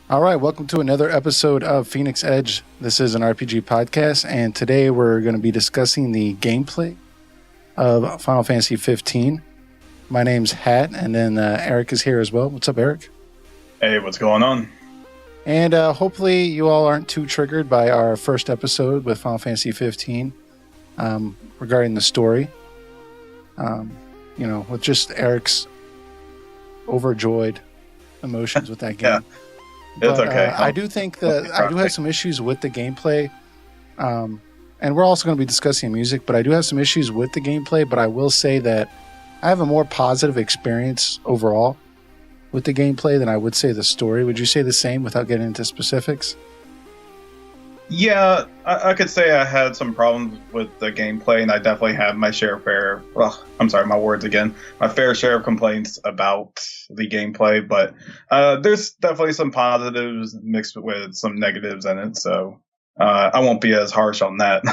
All right, welcome to another episode of Phoenix Edge. This is an RPG podcast, and today we're going to be discussing the gameplay of Final Fantasy 15. My name's Hat, and then Eric is here as well. What's up, Eric? Hey, what's going on? And hopefully you all aren't too triggered by our first episode with Final Fantasy 15 regarding the story. With just Eric's overjoyed emotions with that game. Yeah. It's But, okay. I do think that I do have some issues with the gameplay. And we're also going to be discussing music, but I do have some issues with the gameplay. But I will say that I have a more positive experience overall with the gameplay than I would say the story. Would you say the same without getting into specifics? Yeah, I could say I had some problems with the gameplay, and I definitely had my fair share of complaints about the gameplay, but there's definitely some positives mixed with some negatives in it, so I won't be as harsh on that.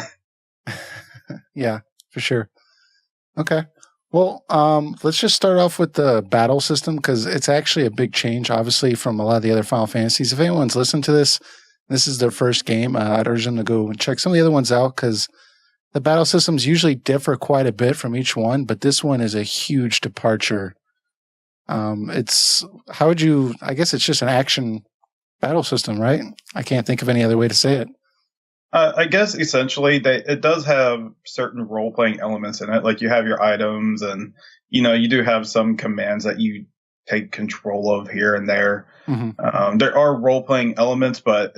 Yeah, for sure. Okay. Well, let's just start off with the battle system because it's actually a big change, obviously, from a lot of the other Final Fantasies. If anyone's listened to this is their first game, I'd urge them to go and check some of the other ones out because the battle systems usually differ quite a bit from each one, but this one is a huge departure. I guess it's just an action battle system, right? I can't think of any other way to say it. I guess essentially it does have certain role-playing elements in it. Like you have your items and, you do have some commands that you take control of here and there. Mm-hmm. There are role-playing elements, but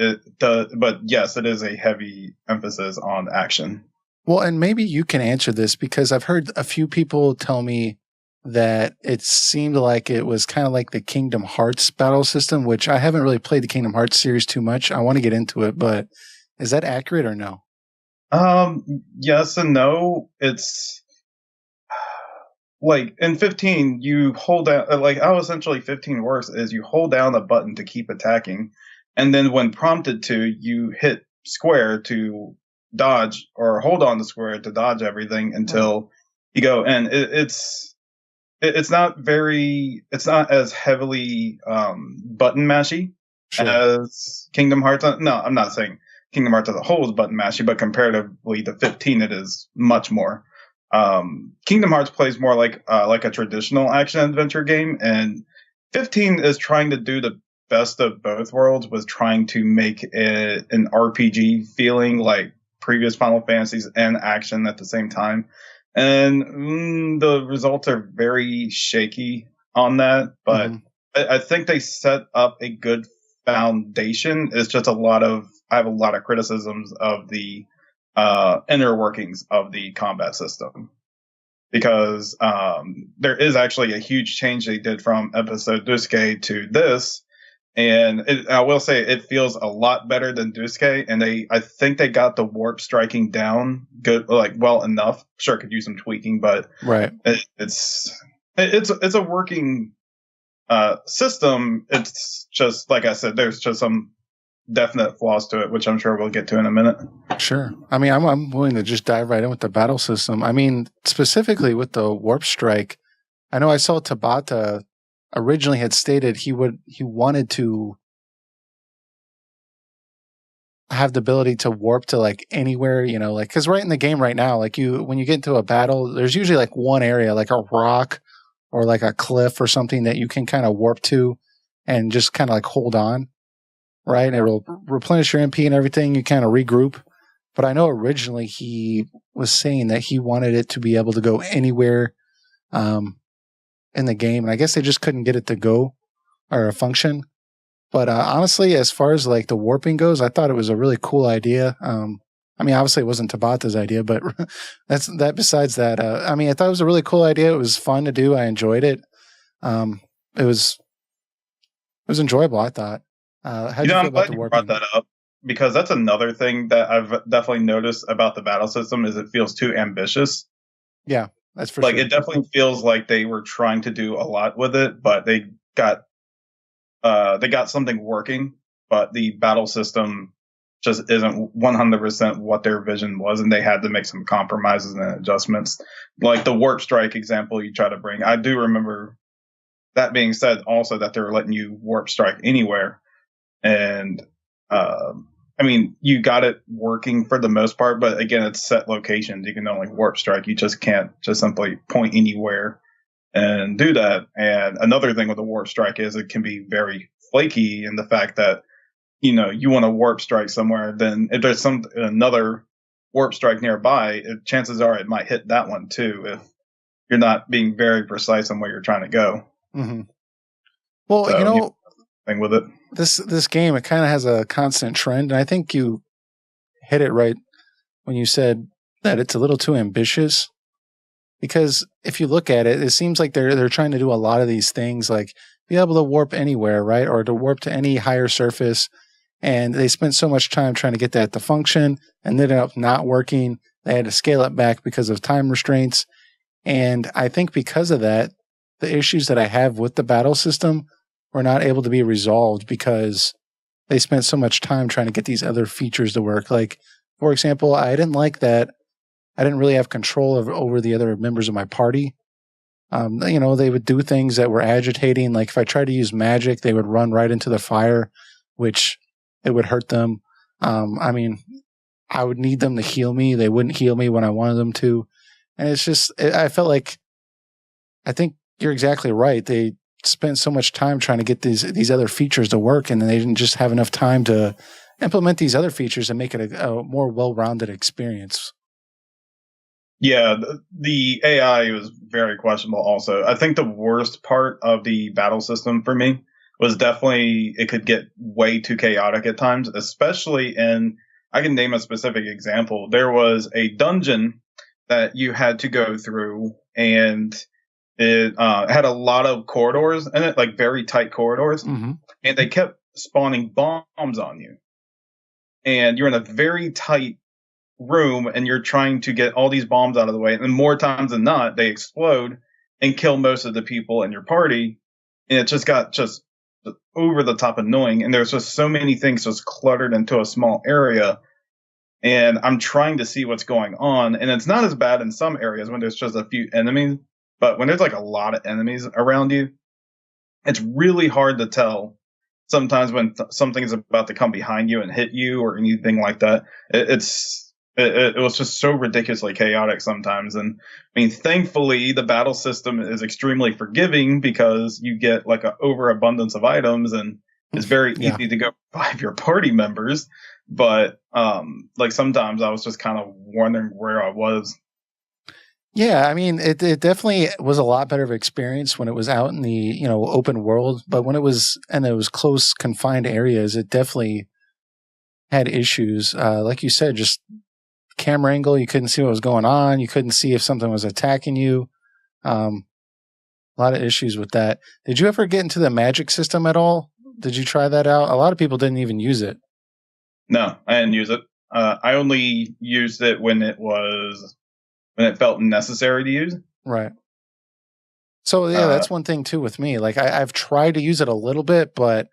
yes, it is a heavy emphasis on action. Well, and maybe you can answer this because I've heard a few people tell me that it seemed like it was kind of like the Kingdom Hearts battle system, which I haven't really played the Kingdom Hearts series too much. I want to get into it, but is that accurate or no? Yes and no. It's like in 15, you hold down, like how essentially 15 works is you hold down a button to keep attacking. And then when prompted to, you hit square to dodge or hold on to square to dodge everything until you go. And it's not as heavily, button mashy as Kingdom Hearts. No, I'm not saying Kingdom Hearts as a whole is button mashy, but comparatively to 15, it is much more. Kingdom Hearts plays more like a traditional action adventure game, and 15 is trying to do the best of both worlds, was trying to make it an RPG feeling like previous Final Fantasies and action at the same time. And the results are very shaky on that, but I think they set up a good foundation. It's just I have a lot of criticisms of the inner workings of the combat system, because there is actually a huge change they did from episode Duske to this, and I will say it feels a lot better than Duske, and I think they got the warp striking down good, like well enough. Sure, could use some tweaking, but right. It's a working system. It's just like I said, there's just some definite flaws to it, which I'm sure we'll get to in a minute. Sure. I mean, I'm willing to just dive right in with the battle system. I mean, specifically with the warp strike, I know I saw Tabata originally had stated he wanted to have the ability to warp to like anywhere, like because right in the game right now, like when you get into a battle, there's usually like one area, like a rock or like a cliff or something that you can kind of warp to and just kind of like hold on. Right, and it will replenish your MP and everything. You kind of regroup. But I know originally he was saying that he wanted it to be able to go anywhere in the game, and I guess they just couldn't get it to go or function. But honestly, as far as like the warping goes, I thought it was a really cool idea. I mean, obviously it wasn't Tabata's idea, but that's that. Besides that, I mean, I thought it was a really cool idea. It was fun to do. I enjoyed it. It was enjoyable, I thought. I'm glad you brought that up, because that's another thing that I've definitely noticed about the battle system is it feels too ambitious. Yeah, that's for sure. Like it definitely feels like they were trying to do a lot with it, but they got something working, but the battle system just isn't 100% what their vision was, and they had to make some compromises and adjustments. Like the warp strike example you try to bring, I do remember that being said also that they were letting you warp strike anywhere. and I mean, you got it working for the most part, but again, it's set locations. You can only warp strike. You just can't just simply point anywhere and do that. And another thing with the warp strike is it can be very flaky in the fact that you want to warp strike somewhere, then if there's another warp strike nearby, chances are it might hit that one too if you're not being very precise on where you're trying to go. Mm-hmm. Well, so, thing with it. This game, it kind of has a constant trend, and I think you hit it right when you said that it's a little too ambitious. Because if you look at it, it seems like they're trying to do a lot of these things, like be able to warp anywhere, right, or to warp to any higher surface. And they spent so much time trying to get that to function, and ended up not working. They had to scale it back because of time restraints. And I think because of that, the issues that I have with the battle system were not able to be resolved because they spent so much time trying to get these other features to work. Like, for example, I didn't like that I didn't really have control over the other members of my party. They would do things that were agitating. Like if I tried to use magic, they would run right into the fire, which it would hurt them. I would need them to heal me. They wouldn't heal me when I wanted them to. And it's just, I felt like, I think you're exactly right. They spent so much time trying to get these other features to work, and then they didn't just have enough time to implement these other features and make it a more well-rounded experience. Yeah, the AI was very questionable also. I think the worst part of the battle system for me was definitely it could get way too chaotic at times, especially I can name a specific example. There was a dungeon that you had to go through, and it had a lot of corridors in it, like very tight corridors, mm-hmm. and they kept spawning bombs on you. And you're in a very tight room and you're trying to get all these bombs out of the way, and more times than not they explode and kill most of the people in your party, and it just got over the top annoying, and there's just so many things just cluttered into a small area, and I'm trying to see what's going on, and it's not as bad in some areas when there's just a few enemies, but when there's like a lot of enemies around you, it's really hard to tell sometimes when something's about to come behind you and hit you or anything like that. It was just so ridiculously chaotic sometimes. And I mean, thankfully, the battle system is extremely forgiving because you get like an overabundance of items, and it's very easy to go revive your party members. But like sometimes I was just kind of wondering where I was. Yeah, I mean, it definitely was a lot better of experience when it was out in the open world. But when it was in those close confined areas, it definitely had issues. Like you said, just camera angle, you couldn't see what was going on. You couldn't see if something was attacking you. A lot of issues with that. Did you ever get into the magic system at all? Did you try that out? A lot of people didn't even use it. No, I didn't use it. I only used it when it felt necessary to use. Right. So yeah, that's one thing too with me. Like I've tried to use it a little bit, but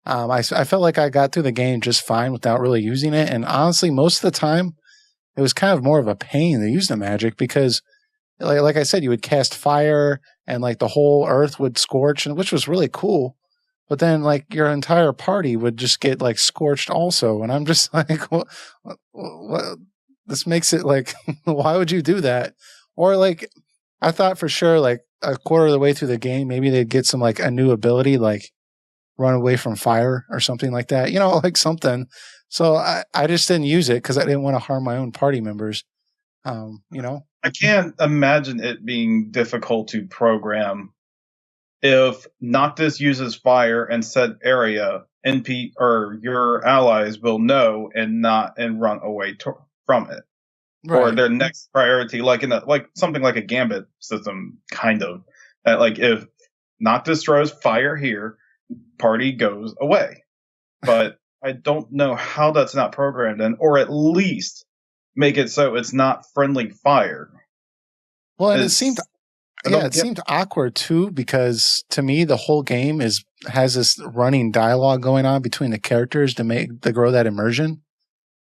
I felt like I got through the game just fine without really using it. And honestly, most of the time, it was kind of more of a pain to use the magic because, like I said, you would cast fire and like the whole earth would scorch, and which was really cool. But then like your entire party would just get like scorched also. And I'm just like, what? This makes it like, why would you do that? Or like, I thought for sure like a quarter of the way through the game, maybe they'd get some like a new ability, like run away from fire or something like that, like something. So I just didn't use it because I didn't want to harm my own party members. I can't imagine it being difficult to program if Noctis uses fire in said area, NP or your allies will know and run away from it. Right. Or their next priority, like something like a gambit system, kind of. That like if Noctis throws fire here, party goes away. But I don't know how that's not programmed in, or at least make it so it's not friendly fire. Well, and it seemed awkward too, because to me the whole game has this running dialogue going on between the characters to grow that immersion.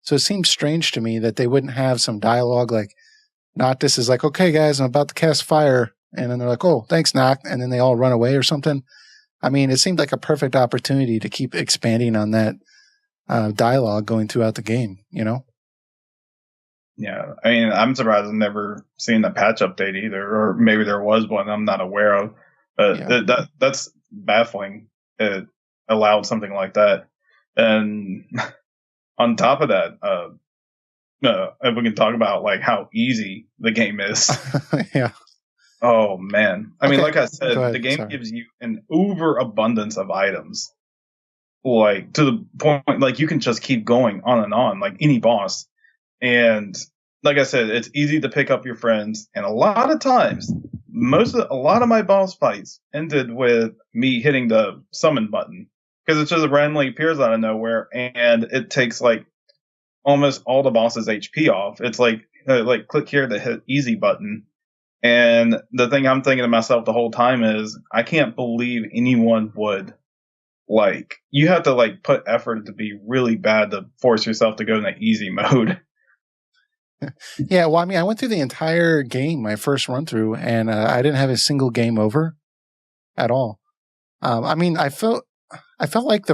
So it seems strange to me that they wouldn't have some dialogue like Noctis is like, okay guys, I'm about to cast fire, and then they're like, oh, thanks, Noct, and then they all run away or something. I mean, it seemed like a perfect opportunity to keep expanding on that dialogue going throughout the game, you know? Yeah, I mean, I'm surprised I've never seen a patch update either, or maybe there was one I'm not aware of. But that's baffling. It allowed something like that, and on top of that, if we can talk about like how easy the game is. Yeah. Oh man, I mean, like I said, the game Sorry. gives you an overabundance of items, like to the point like you can just keep going on, like any boss. And like I said, it's easy to pick up your friends. And a lot of times, a lot of my boss fights ended with me hitting the summon button because it just randomly appears out of nowhere, and it takes like almost all the boss's HP off. It's like click here to hit easy button. And the thing I'm thinking to myself the whole time is, I can't believe anyone would you have to like put effort to be really bad to force yourself to go in that easy mode. Yeah, well, I mean, I went through the entire game, my first run through, and I didn't have a single game over at all. I mean, I felt like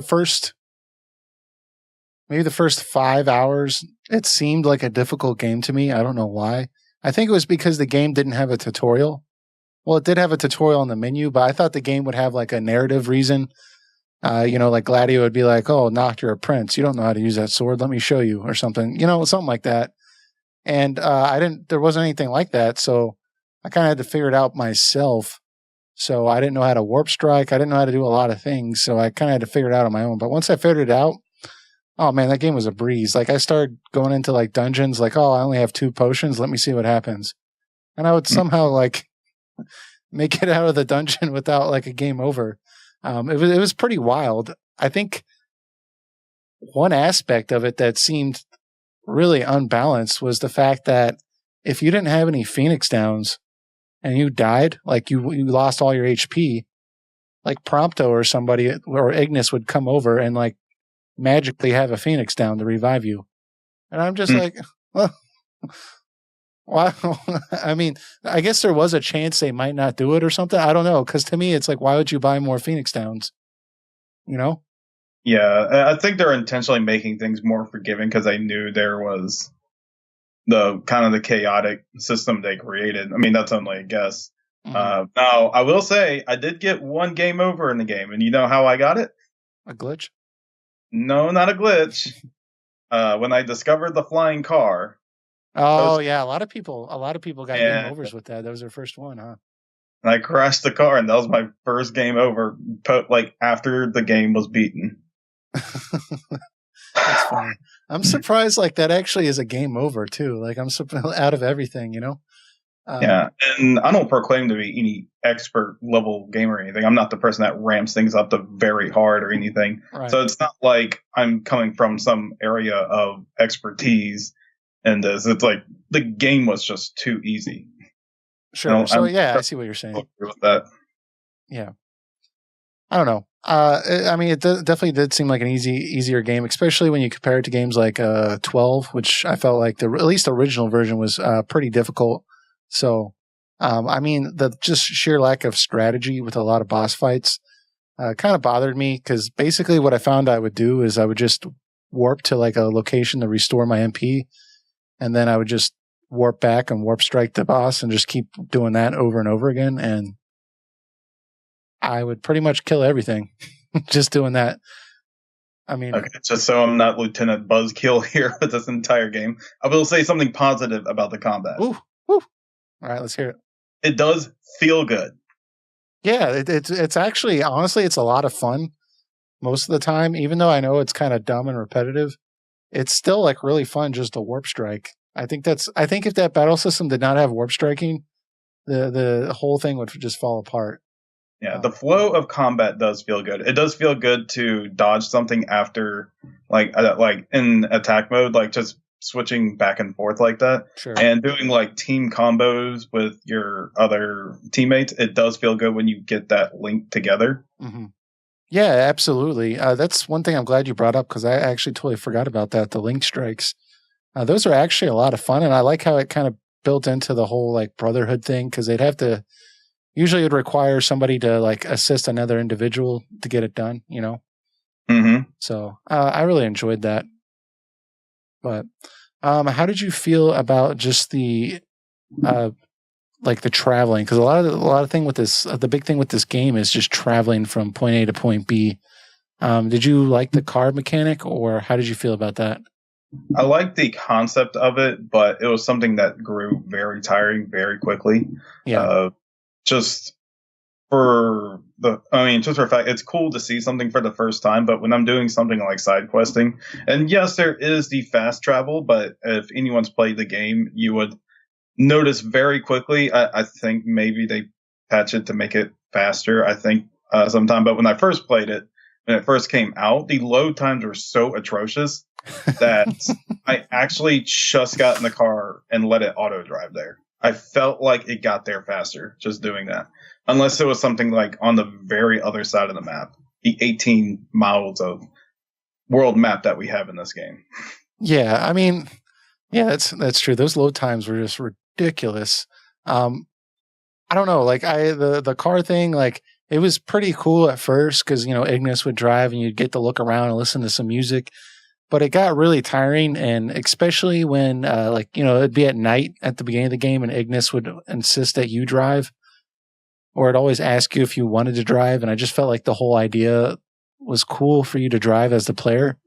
maybe the first 5 hours, it seemed like a difficult game to me. I don't know why. I think it was because the game didn't have a tutorial. Well, it did have a tutorial in the menu, but I thought the game would have like a narrative reason. Like Gladio would be like, "Oh, Noct, you're a prince. You don't know how to use that sword. Let me show you," or something. Something like that. And there wasn't anything like that. So I kind of had to figure it out myself. So I didn't know how to warp strike. I didn't know how to do a lot of things. So I kind of had to figure it out on my own. But once I figured it out, oh man, that game was a breeze. Like I started going into like dungeons, like, oh, I only have 2 potions. Let me see what happens. And I would somehow like make it out of the dungeon without like a game over. It was pretty wild. I think one aspect of it that seemed really unbalanced was the fact that if you didn't have any Phoenix downs and you died, like you lost all your HP, like Prompto or somebody or Ignis would come over and like magically have a Phoenix down to revive you. And I'm just like, well, wow. I mean, I guess there was a chance they might not do it or something. I don't know. Cause to me, it's like, why would you buy more Phoenix downs? Yeah, I think they're intentionally making things more forgiving because they knew there was the kind of the chaotic system they created. I mean, that's only a guess. Mm-hmm. Now, I will say I did get 1 game over in the game, and you know how I got it? A glitch? No, not a glitch. When I discovered the flying car. Oh yeah, a lot of people got game overs with that. That was their first one, huh? And I crashed the car, and that was my first game over. Like after the game was beaten. That's funny. I'm surprised like that actually is a game over too. Like I'm out of everything, Yeah, and I don't proclaim to be any expert level gamer or anything. I'm not the person that ramps things up to very hard or anything. Right. So it's not like I'm coming from some area of expertise in this. It's like the game was just too easy. Sure. So I see what you're saying. With that. Yeah. I don't know. I mean, it definitely did seem like an easier game, especially when you compare it to games like 12, which I felt like at least the original version was pretty difficult. So, I mean, the just sheer lack of strategy with a lot of boss fights kind of bothered me because basically what I found I would do is I would just warp to like a location to restore my MP, and then I would just warp back and warp strike the boss and just keep doing that over and over again, and I would pretty much kill everything just doing that. I mean, okay, just so I'm not Lieutenant Buzzkill here with this entire game, I will say something positive about the combat. Ooh. All right, let's hear it. It does feel good. Yeah, it's actually, honestly, it's a lot of fun most of the time, even though I know it's kind of dumb and repetitive. It's still like really fun just to warp strike. I think if that battle system did not have warp striking, the whole thing would just fall apart. Yeah, the flow of combat does feel good. It does feel good to dodge something after, like in attack mode, like just switching back and forth like that. Sure. And doing like team combos with your other teammates. It does feel good when you get that link together. Mm-hmm. Yeah, absolutely. That's one thing I'm glad you brought up because I actually totally forgot about that. The link strikes. Those are actually a lot of fun, and I like how it kind of built into the whole like brotherhood thing because they'd have to, Usually it would require somebody to like assist another individual to get it done, you know? Mm-hmm. So I really enjoyed that. But how did you feel about just uh, like the traveling? Because a lot of thing with this, the big thing with this game is just traveling from point A to point B. Did you like the car mechanic, or how did you feel about that? I like the concept of it, but it was something that grew very tiring very quickly. Yeah, Uh, just just for a fact, it's cool to see something for the first time, but when I'm doing something like side questing, and yes, there is the fast travel, but if anyone's played the game, you would notice very quickly. I think maybe they patch it to make it faster. I think sometime, but when I first played it, when it first came out, the load times were so atrocious that I actually just got in the car and let it auto drive there. I felt like it got there faster just doing that. Unless it was something like on the very other side of the map, the 18 miles of world map that we have in this game. yeah. I mean, yeah, that's true. Those load times were just ridiculous. Um, I don't know, like the car thing, like it was pretty cool at first because Ignis would drive and you'd get to look around and listen to some music. But it got really tiring, and especially when, it'd be at night at the beginning of the game, and Ignis would insist that you drive, or it'd always ask you if you wanted to drive. And I just felt like the whole idea was cool for you to drive as the player.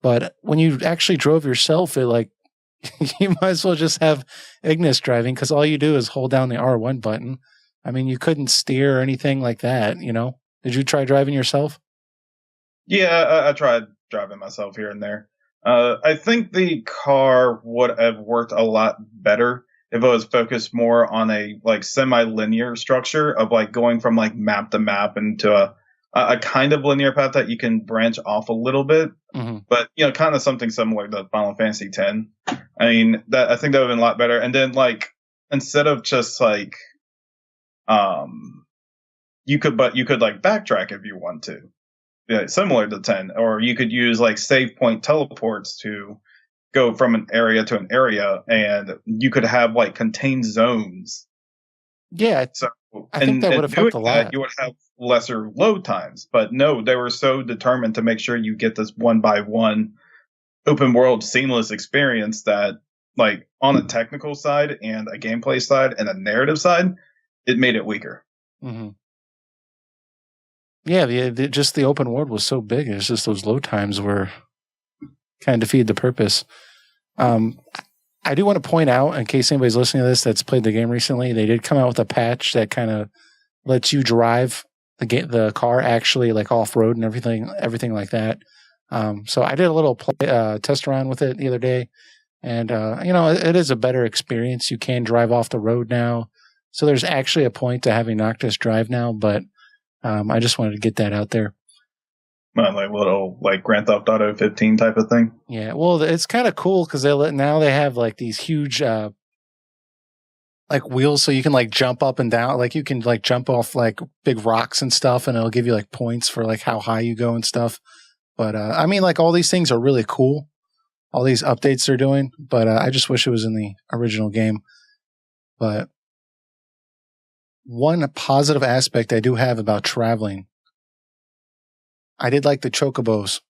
But when you actually drove yourself, it like you might as well just have Ignis driving because all you do is hold down the R1 button. I mean, you couldn't steer or anything like that. Did you try driving yourself? Yeah, I tried driving myself here and there. I think the car would have worked a lot better if it was focused more on a like semi-linear structure of like going from like map to map into a kind of linear path that you can branch off a little bit, Mm-hmm. but kind of something similar to Final Fantasy X. I mean, that I think that would have been a lot better. And then like instead of just like um you could like backtrack if you want to. Yeah, similar to 10, or you could use like save point teleports to go from an area to an area, and you could have like contained zones. Yeah, So, I think and that would and have doing helped a that, lot. you would have lesser load times. But no, they were so determined to make sure you get this one by one open world seamless experience that, like, on a technical side and a gameplay side and a narrative side, it made it weaker. Mm-hmm. Yeah, just the open world was so big. It's just those load times were kind of defeated the purpose. Um, I do want to point out, in case anybody's listening to this that's played the game recently, they did come out with a patch that kind of lets you drive the car actually like off road and everything like that. So I did a little test around with it the other day, and it is a better experience. You can drive off the road now, so there's actually a point to having Noctis drive now. But I just wanted to get that out there. Like little like Grand Theft Auto 15 type of thing. Yeah, well, it's kind of cool because now they have like these huge like wheels, so you can like jump up and down. Like you can like jump off like big rocks and stuff, and it'll give you like points for like how high you go and stuff. But I mean, like all these things are really cool. All these updates they're doing, but I just wish it was in the original game. But one positive aspect I do have about traveling, I did like the chocobos.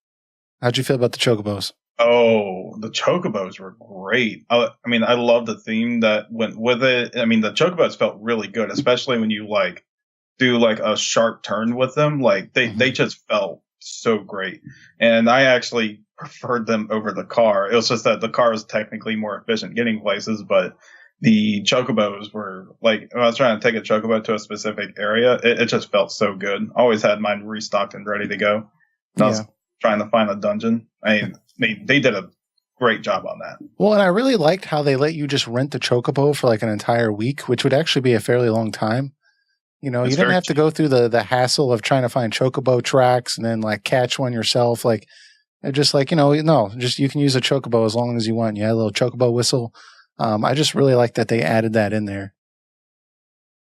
How'd you feel about the chocobos? Oh, the chocobos were great. I mean, I love the theme that went with it. I mean, the chocobos felt really good, especially when you like do like a sharp turn with them. Like they just felt so great. And I actually preferred them over the car. It was just that the car is technically more efficient getting places, but the chocobos were like, when I was trying to take a chocobo to a specific area, it just felt so good. Always had mine restocked and ready to go. And I was Yeah. trying to find a dungeon. I mean, they did a great job on that. Well, and I really liked how they let you just rent the chocobo for like an entire week, which would actually be a fairly long time. You It's didn't very have to cheap. go through the hassle of trying to find chocobo tracks and then like catch one yourself. Like, just like, no, just you can use a chocobo as long as you want. You had a little chocobo whistle. I just really like that they added that in there.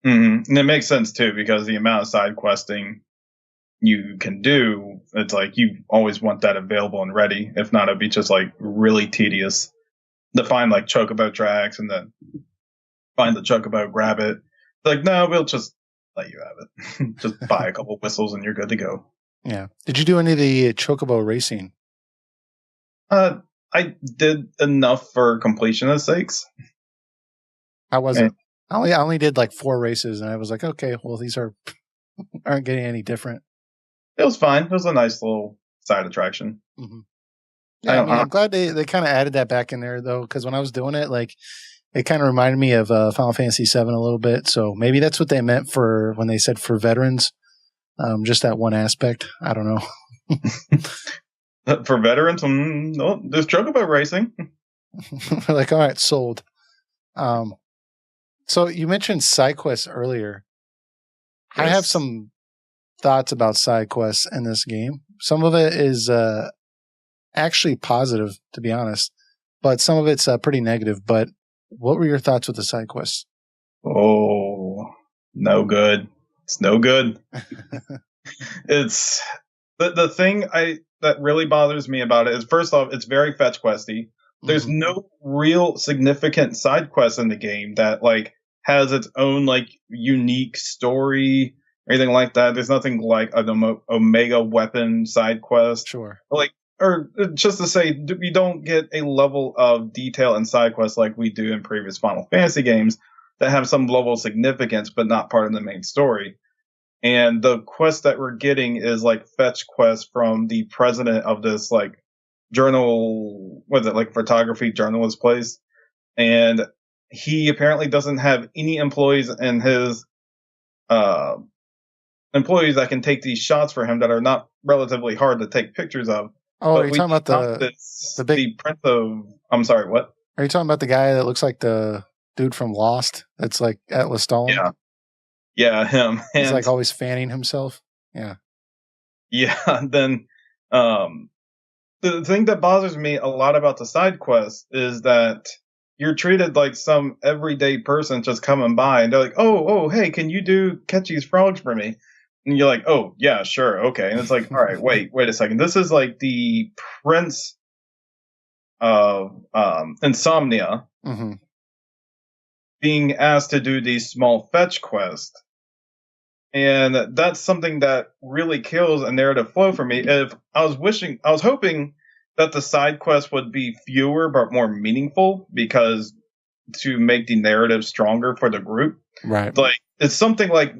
Mm-hmm. And it makes sense too, because the amount of side questing you can do, it's like you always want that available and ready. If not, it'd be just like really tedious to find like chocobo tracks and then find the chocobo, grab it. Like, no, we'll just let you have it. Just buy a couple whistles and you're good to go. Yeah. Did you do any of the chocobo racing? I did enough for completionist sakes. How was it? I only did like 4 races, and I was like, okay, well, these aren't getting any different. It was fine. It was a nice little side attraction. Mm-hmm. Yeah, I'm glad they kind of added that back in there, though, because when I was doing it, like, it kind of reminded me of Final Fantasy VII a little bit. So maybe that's what they meant for when they said for veterans. Just that one aspect. I don't know. For veterans, no, there's chocobo racing. Like, all right, sold. So you mentioned side quests earlier. Yes. I have some thoughts about side quests in this game. Some of it is actually positive, to be honest, but some of it's pretty negative. But what were your thoughts with the side quests? Oh, no good. It's no good. It's the thing that really bothers me about it is, first off, it's very fetch questy. There's no real significant side quest in the game that like has its own like unique story or anything like that. There's nothing like an Omega weapon side quest. Sure. Like, or just to say, we don't get a level of detail in side quests like we do in previous Final Fantasy games that have some level of significance but not part of the main story. And the quest that we're getting is like fetch quests from the president of this like journal, was it like photography journalist place? And he apparently doesn't have any employees in his employees that can take these shots for him that are not relatively hard to take pictures of. Oh, are you talking about the Prince of? I'm sorry, what? Are you talking about the guy that looks like the dude from Lost? That's like Atlas Stalin. Yeah, him. He's like always fanning himself. Yeah. Yeah. Then, the thing that bothers me a lot about the side quest is that you're treated like some everyday person just coming by, and they're like, "Oh, hey, can you do catch these frogs for me?" And you're like, "Oh, yeah, sure, okay." And it's like, "All right, wait a second. This is like the Prince of Insomnia being asked to do these small fetch quests." And that's something that really kills a narrative flow for me. If I was hoping that the side quests would be fewer but more meaningful, because to make the narrative stronger for the group. Right. Like, it's something like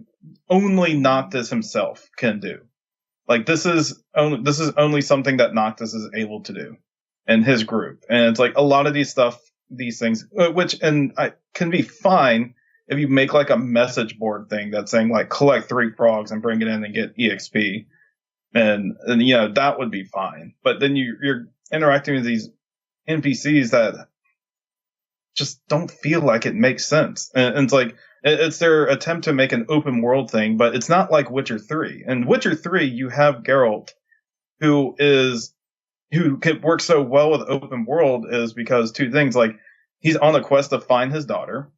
only Noctis himself can do. Like, this is only something that Noctis is able to do in his group. And it's like a lot of these things, which, and I can be fine if you make like a message board thing that's saying like collect 3 frogs and bring it in and get EXP, and you know, that would be fine. But then you're interacting with these NPCs that just don't feel like it makes sense, and it's like it's their attempt to make an open world thing, but it's not like Witcher 3. In Witcher 3, you have Geralt, who can work so well with open world is because 2 things, like he's on a quest to find his daughter,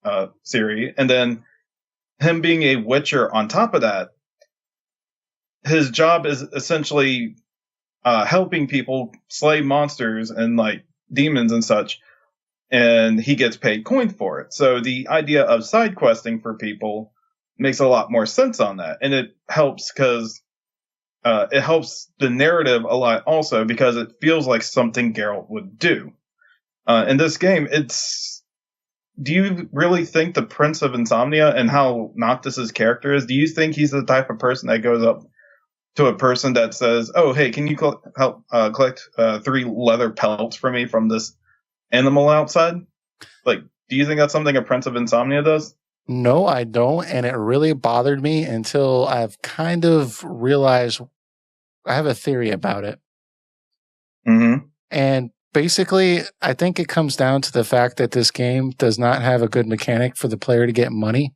Ciri, and then him being a Witcher on top of that, his job is essentially helping people slay monsters and like demons and such, and he gets paid coin for it. So the idea of side questing for people makes a lot more sense on that, and it helps because it helps the narrative a lot also, because it feels like something Geralt would do. In this game, do you really think the Prince of Insomnia and how Noctis's character is, do you think he's the type of person that goes up to a person that says, "Oh, hey, can you help collect 3 leather pelts for me from this animal outside"? Like, do you think that's something a Prince of Insomnia does? No, I don't, and it really bothered me until I've kind of realized I have a theory about it. And basically, I think it comes down to the fact that this game does not have a good mechanic for the player to get money.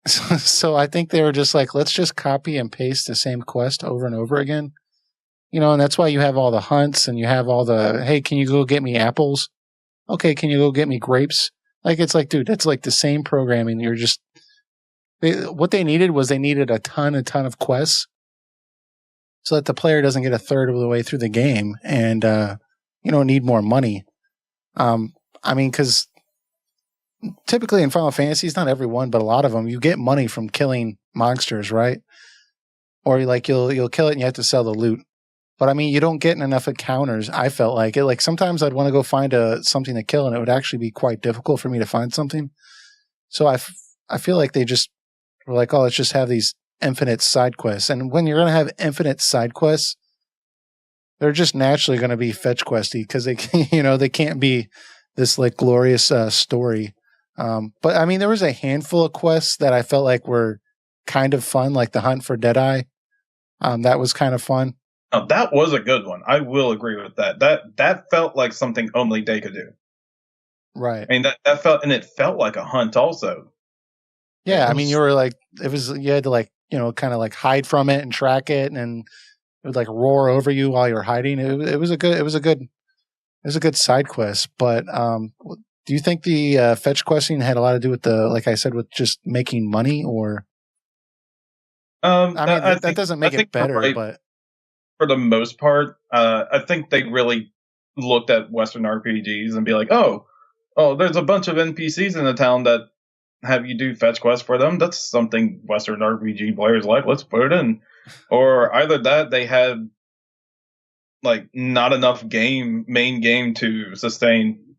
So I think they were just like, let's just copy and paste the same quest over and over again. You know, and that's why you have all the hunts and you have all the, hey, can you go get me apples? Okay, can you go get me grapes? Like, it's like, dude, that's like the same programming. You're just, what they needed a ton of quests so that the player doesn't get a third of the way through the game and, need more money. I mean, because typically in Final Fantasies, not every one, but a lot of them, you get money from killing monsters, right? Or like you'll kill it and you have to sell the loot. But I mean, you don't get enough encounters. I felt like it. Like sometimes I'd want to go find something to kill, and it would actually be quite difficult for me to find something. So I feel like they just were like, oh, let's just have these infinite side quests. And when you're going to have infinite side quests, they're just naturally going to be fetch questy because they they can't be this like glorious story. But I mean, there was a handful of quests that I felt like were kind of fun, like the hunt for Deadeye. That was kind of fun. Oh, that was a good one. I will agree with that. That felt like something only they could do. Right. I mean, that felt, and it felt like a hunt also. Yeah, I mean, you were like, you had to like, kind of like hide from it and track it, and it would like roar over you while you're hiding. It was a good side quest. But do you think the fetch questing had a lot to do with with just making money, or? I mean, that doesn't make it better, right, but for the most part, I think they really looked at Western RPGs and be like, oh, there's a bunch of NPCs in the town that have you do fetch quests for them. That's something Western RPG players like. Let's put it in. Or either that they had like not enough main game to sustain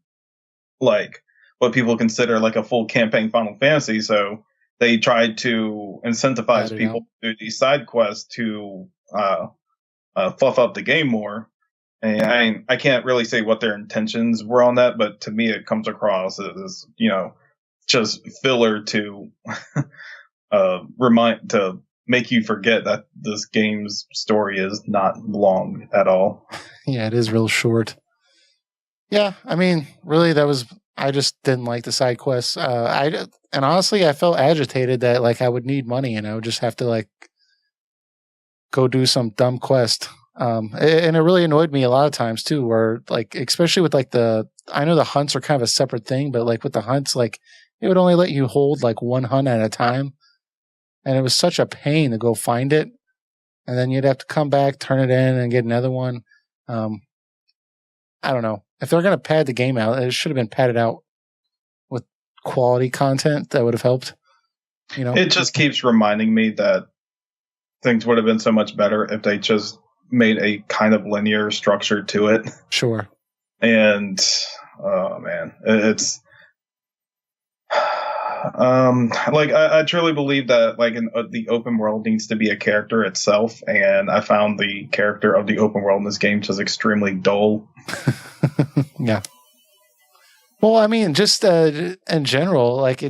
like what people consider like a full campaign Final Fantasy. So they tried to incentivize people to do these side quests to fluff up the game more. And I can't really say what their intentions were on that, but to me it comes across as just filler to to make you forget that this game's story is not long at all. Yeah, it is real short. Yeah, I mean, really, I just didn't like the side quests. And honestly, I felt agitated that like I would need money and I would just have to like go do some dumb quest. And it really annoyed me a lot of times too, where like, especially with like I know the hunts are kind of a separate thing, but like with the hunts, like it would only let you hold like one hunt at a time. And it was such a pain to go find it. And then you'd have to come back, turn it in and get another one. I don't know. If they're going to pad the game out, it should have been padded out with quality content that would have helped. It just keeps reminding me that things would have been so much better if they just made a kind of linear structure to it. Sure. And oh man, it's like I truly believe that like the open world needs to be a character itself, and I found the character of the open world in this game just extremely dull. Yeah. Well, I mean, just in general, like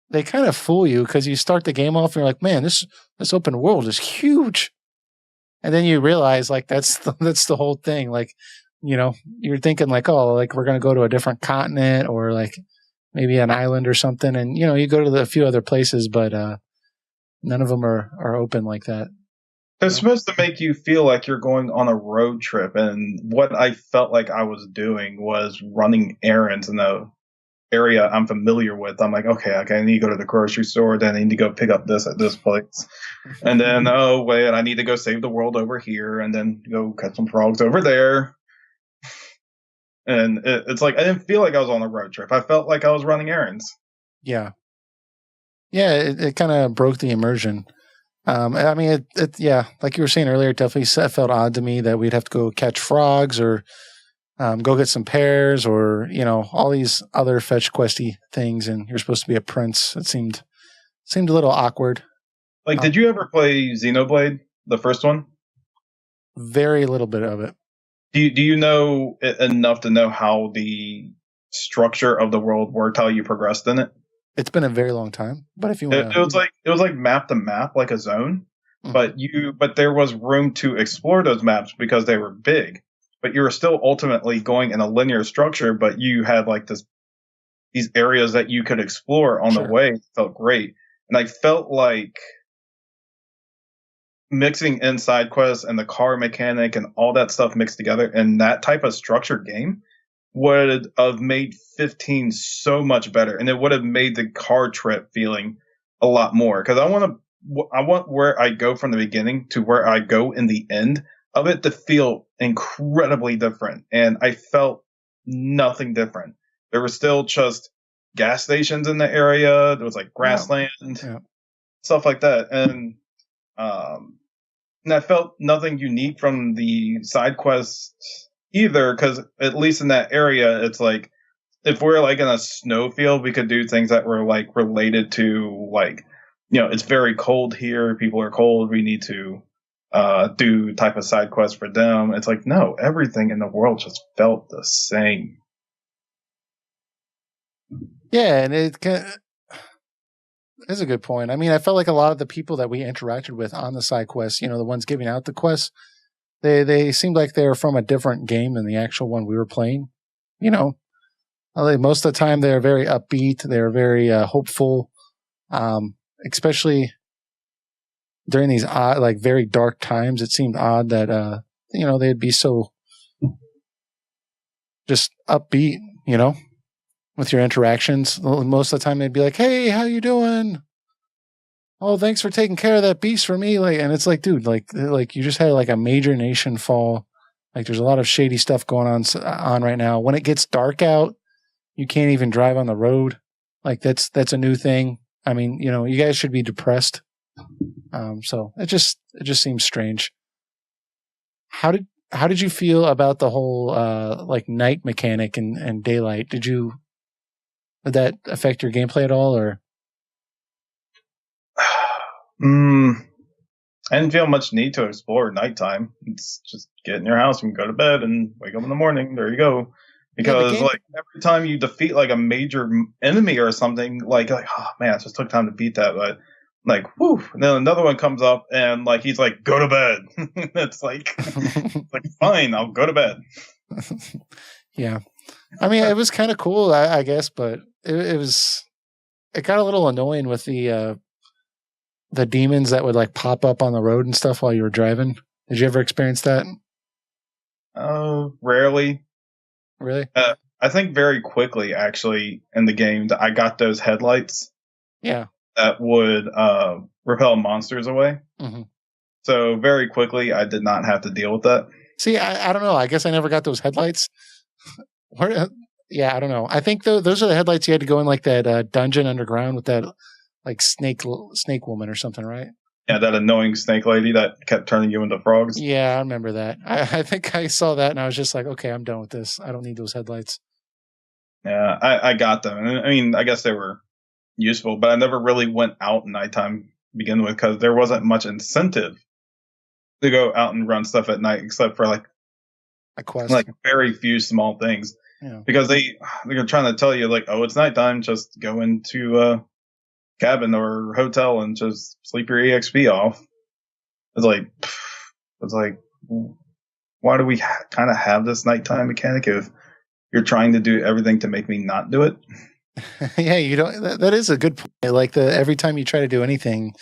they kind of fool you because you start the game off and you're like, man, this open world is huge, and then you realize like that's the whole thing. Like, you're thinking like, oh, like we're gonna go to a different continent or like maybe an island or something, and you go to a few other places, but none of them are open like that. It's supposed to make you feel like you're going on a road trip, and what I felt like I was doing was running errands in the area I'm familiar with. I'm like, okay, I need to go to the grocery store, then I need to go pick up this at this place, and then oh wait, I need to go save the world over here, and then go catch some frogs over there. And it's like I didn't feel like I was on a road trip. I felt like I was running errands. Yeah, it kind of broke the immersion. I mean, yeah, like you were saying earlier, it definitely felt odd to me that we'd have to go catch frogs or go get some pears or, all these other fetch questy things. And you're supposed to be a prince. It seemed a little awkward. Like, did you ever play Xenoblade, the first one? Very little bit of it. Do you know enough to know how the structure of the world worked, how you progressed in it? It's been a very long time, but if you want, it was like map to map, like a zone. Mm-hmm. But there was room to explore those maps because they were big. But you were still ultimately going in a linear structure. But you had like these areas that you could explore on the way. It felt great, and I felt like mixing in side quests and the car mechanic and all that stuff mixed together in that type of structured game would have made 15 so much better, and it would have made the car trip feeling a lot more, because I want where I go from the beginning to where I go in the end of it to feel incredibly different, and I felt nothing different. There was still just gas stations in the area. There was like grassland, stuff like that, and I felt nothing unique from the side quests either. Because at least in that area, it's like if we're like in a snowfield, we could do things that were like related to like, it's very cold here. People are cold. We need to do type of side quest for them. It's like, no, everything in the world just felt the same. Yeah, and it is a good point. I mean, I felt like a lot of the people that we interacted with on the side quests, the ones giving out the quests, they seemed like they were from a different game than the actual one we were playing. Most of the time they're very upbeat. They're very hopeful, especially during these odd, like very dark times. It seemed odd that they'd be so just upbeat. With your interactions. Most of the time they'd be like, "Hey, how you doing? Oh, thanks for taking care of that beast for me." And it's like, dude, like you just had like a major nation fall. Like there's a lot of shady stuff going on right now. When it gets dark out, you can't even drive on the road. Like that's a new thing. I mean, you guys should be depressed. So it just seems strange. How did you feel about the whole like night mechanic and daylight? Did that affect your gameplay at all, or? I didn't feel much need to explore nighttime. It's just get in your house and go to bed and wake up in the morning. There you go. Because like every time you defeat like a major enemy or something, like oh man, it just took time to beat that. But like, whew, and then another one comes up and like he's like, go to bed. It's like, fine, I'll go to bed. Yeah. I mean, it was kind of cool, I guess, but it got a little annoying with the demons that would like pop up on the road and stuff while you were driving. Did you ever experience that? Rarely. Really? I think very quickly, actually, in the game, I got those headlights. Yeah. That would repel monsters away. Mm-hmm. So very quickly, I did not have to deal with that. See, I don't know. I guess I never got those headlights. Yeah, I don't know. I think those are the headlights you had to go in like that dungeon underground with that like snake woman or something, right? Yeah, that annoying snake lady that kept turning you into frogs. Yeah, I remember that. I think I saw that and I was just like, okay, I'm done with this. I don't need those headlights. Yeah, I got them. I mean, I guess they were useful, but I never really went out nighttime to begin with because there wasn't much incentive to go out and run stuff at night except for like a quest, like very few small things. Yeah. Because they're trying to tell you like, oh, it's nighttime, just go into a cabin or hotel and just sleep your EXP off. It's like, why do we kind of have this nighttime mechanic if you're trying to do everything to make me not do it? Yeah, you don't. That is a good point. Like every time you try to do anything,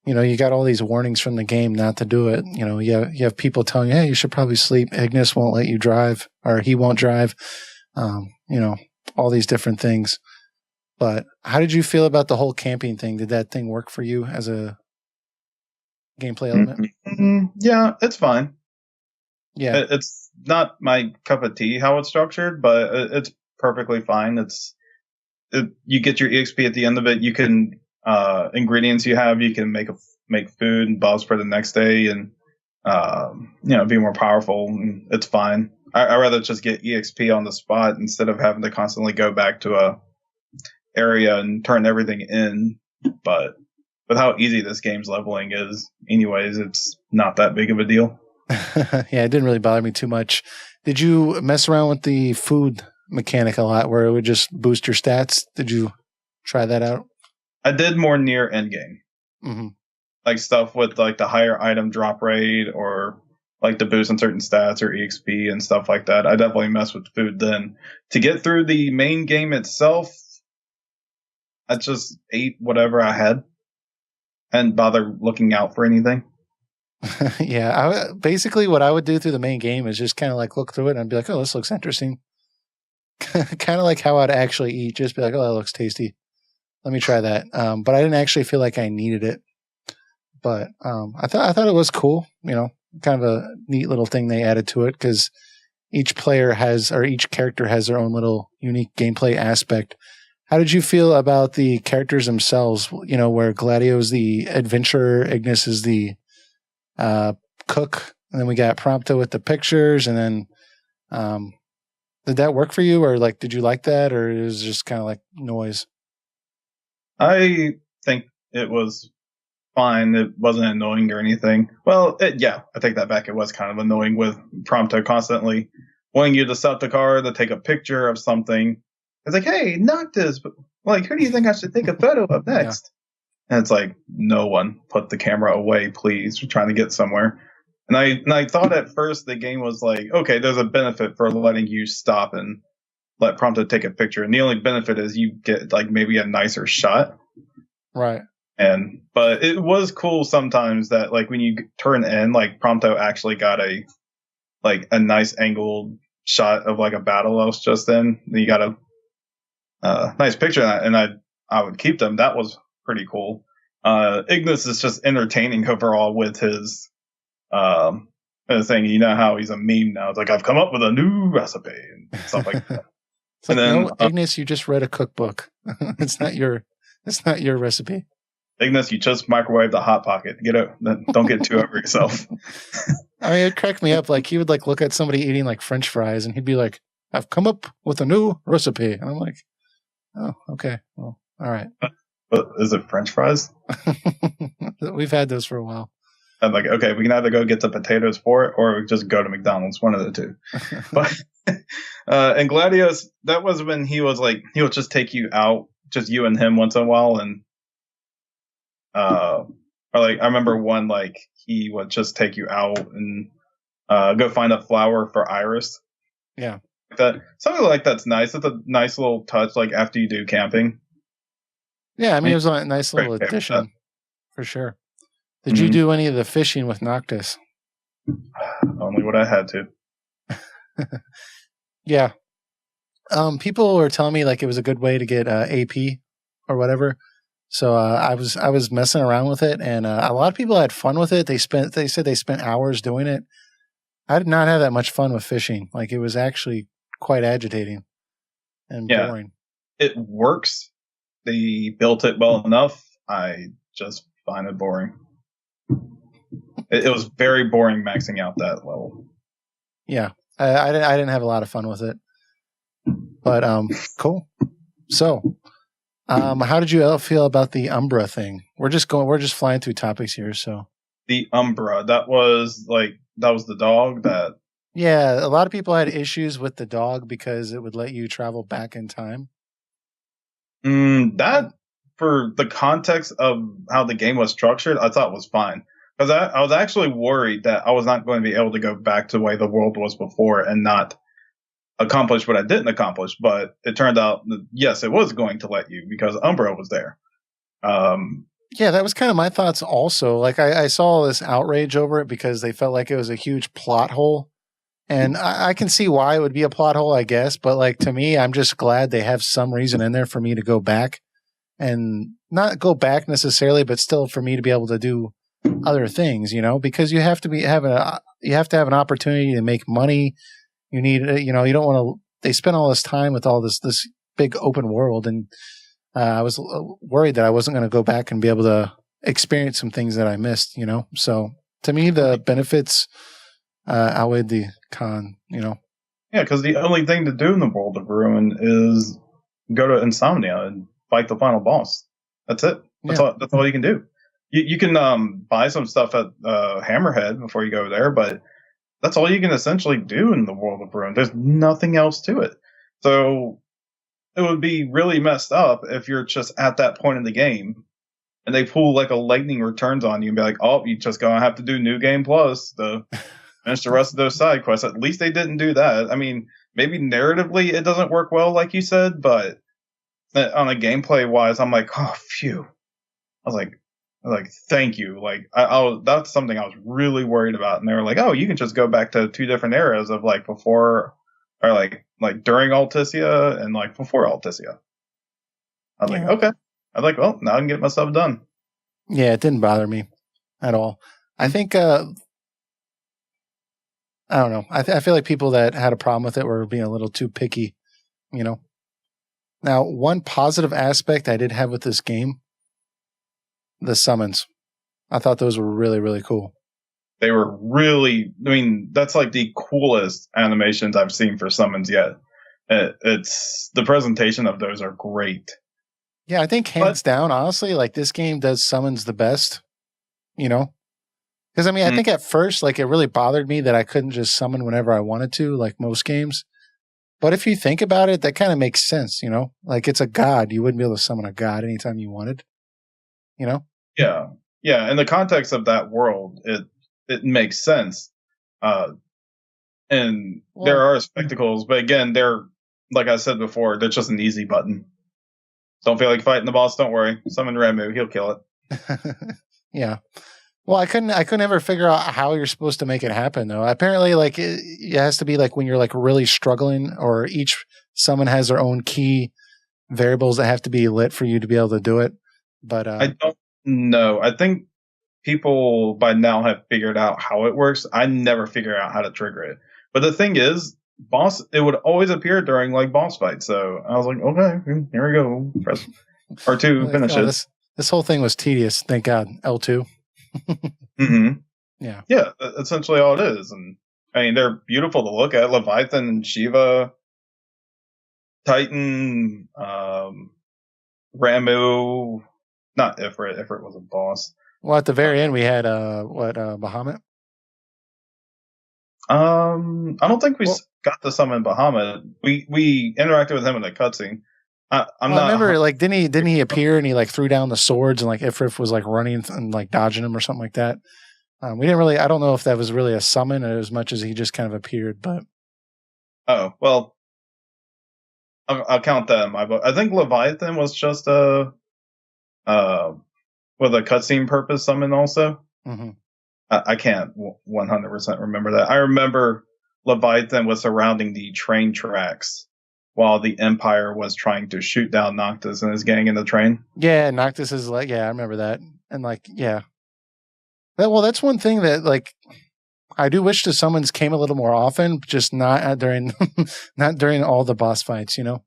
you got all these warnings from the game not to do it. You have people telling you, hey, you should probably sleep. Ignis won't let you drive, or he won't drive. All these different things. But how did you feel about the whole camping thing? Did that thing work for you as a gameplay element? Mm-hmm. Yeah, it's fine. Yeah. It's not my cup of tea how it's structured, but it's perfectly fine. You get your EXP at the end of it. You can ingredients you have, you can make food and buffs for the next day, and be more powerful. And it's fine. I rather just get EXP on the spot instead of having to constantly go back to a area and turn everything in. But with how easy this game's leveling is, anyways, it's not that big of a deal. Yeah, it didn't really bother me too much. Did you mess around with the food mechanic a lot where it would just boost your stats? Did you try that out? I did more near endgame. Mm-hmm. Like stuff with like the higher item drop rate or like the boost on certain stats or EXP and stuff like that. I definitely mess with food then. To get through the main game itself, I just ate whatever I had and bother looking out for anything. Yeah, basically what I would do through the main game is just kind of like look through it and I'd be like, oh, this looks interesting. Kind of like how I'd actually eat. Just be like, oh, that looks tasty. Let me try that. But I didn't actually feel like I needed it. But I thought it was cool. Kind of a neat little thing they added to it because each character has their own little unique gameplay aspect. How did you feel about the characters themselves? You know, where Gladio's the adventurer, Ignis is the cook, and then we got Prompto with the pictures, and then did that work for you, or like did you like that, or it was just kind of like noise? I think it was fine. It wasn't annoying or anything. Well, yeah, I take that back. It was kind of annoying with Prompto constantly wanting you to stop the car to take a picture of something. It's like, hey, Noctis, but like, who do you think I should take a photo of next? Yeah. And it's like, no one, put the camera away, please. We're trying to get somewhere. And I thought at first the game was like, okay, there's a benefit for letting you stop and let Prompto take a picture. And the only benefit is you get like maybe a nicer shot. Right. But it was cool sometimes that like when you turn in, like Prompto actually got a nice angled shot of like a battle I was just in. You got a nice picture of that, and I would keep them. That was pretty cool. Ignis is just entertaining overall with his thing. You know how he's a meme now. It's like, I've come up with a new recipe and stuff like that. It's like, then, no, Ignis, you just read a cookbook. It's not your recipe. Ignis, you just microwave the Hot Pocket. Don't get too over yourself. I mean, it cracked me up. Like, he would like look at somebody eating like French fries, and he'd be like, "I've come up with a new recipe," and I'm like, "Oh, okay, well, all right." But is it French fries? We've had those for a while. I'm like, okay, we can either go get the potatoes for it, or we just go to McDonald's. One of the two. But and Gladius, that was when he was like, he would just take you out, just you and him once in a while, and or like I remember one, like he would just take you out and go find a flower for Iris. Yeah, something like that's nice. It's a nice little touch, like after you do camping. Yeah, I mean it was a nice little addition for sure. Did you do any of the fishing with Noctis? Only what I had to. Yeah. People were telling me like it was a good way to get AP or whatever. So I was messing around with it, and a lot of people had fun with it. They said they spent hours doing it. I did not have that much fun with fishing. Like, it was actually quite agitating and boring. It works. They built it well enough. I just find it boring. It was very boring maxing out that level. Yeah, I didn't have a lot of fun with it. But cool. So, how did you feel about the Umbra thing? We're just flying through topics here. So the Umbra, that was the dog that. Yeah, a lot of people had issues with the dog because it would let you travel back in time. That, for the context of how the game was structured, I thought was fine. Because I was actually worried that I was not going to be able to go back to the way the world was before and not accomplish what I didn't accomplish. But it turned out that, yes, it was going to let you because Umbra was there. Yeah, that was kind of my thoughts also. Like, I saw all this outrage over it because they felt like it was a huge plot hole. And I can see why it would be a plot hole, I guess. But like, to me, I'm just glad they have some reason in there for me to go back, and not go back necessarily, but still for me to be able to do other things, because you have to have an opportunity to make money. You need, you don't want to, they spend all this time with all this big open world. And I was worried that I wasn't going to go back and be able to experience some things that I missed, So to me, the benefits outweighed the con, Yeah, because the only thing to do in the World of Ruin is go to Insomnia and fight the final boss. That's it. That's all you can do. You can buy some stuff at Hammerhead before you go there, but that's all you can essentially do in the World of Ruin. There's nothing else to it. So it would be really messed up if you're just at that point in the game and they pull like a lightning returns on you and be like, oh, you just gonna have to do New Game Plus to finish the rest of those side quests. At least they didn't do that. I mean, maybe narratively it doesn't work well, like you said, but on a gameplay wise, I'm like, oh, phew. I was like, thank you. Like, that's something I was really worried about. And they were like, oh, you can just go back to 2 different eras of like before, or like during Alticia and like before Alticia. I was like, okay. I was like, well, now I can get my stuff done. Yeah, it didn't bother me at all. I think, I don't know. I feel like people that had a problem with it were being a little too picky, Now, one positive aspect I did have with this game, the summons. I thought those were really, really cool. They were really, I mean, that's like the coolest animations I've seen for summons yet. It's the presentation of those are great. Yeah, I think hands down, honestly, like this game does summons the best, you know? Because I mean, I think at first, like it really bothered me that I couldn't just summon whenever I wanted to, like most games. But if you think about it, that kind of makes sense, you know? Like it's a god. You wouldn't be able to summon a god anytime you wanted, you know? Yeah. Yeah. In the context of that world, it makes sense. And there are spectacles, but again, they're, like I said before, they're just an easy button. Don't feel like fighting the boss, don't worry. Summon Ramu, he'll kill it. Yeah. Well, I couldn't ever figure out how you're supposed to make it happen though. Apparently, like it has to be like when you're like really struggling, or each summon has their own key variables that have to be lit for you to be able to do it. But I don't know. I think people by now have figured out how it works. I never figure out how to trigger it. But the thing is, it would always appear during like boss fights. So I was like, okay, here we go. Press R2, like, finish it. This whole thing was tedious. Thank God. L2. Yeah. Yeah, essentially all it is. And I mean, they're beautiful to look at. Leviathan and Shiva, Titan, Ramu, not Ifrit. Ifrit was a boss. Well, at the very end, we had Bahamut. I don't think we got to summon Bahamut. We interacted with him in the cutscene. I remember, like, didn't he appear and he like threw down the swords and like Ifrit was like running and like dodging him or something like that. We didn't really. I don't know if that was really a summon as much as he just kind of appeared. But oh well, I'll count that in my book. I think Leviathan was just a with a cutscene purpose summon also. Mm-hmm. I can't 100% remember that. I remember Leviathan was surrounding the train tracks while the Empire was trying to shoot down Noctis and his gang in the train. Yeah, Noctis is like, yeah, I remember that. And like, yeah. Well, that's one thing that like I do wish the summons came a little more often, just not during not during all the boss fights, you know?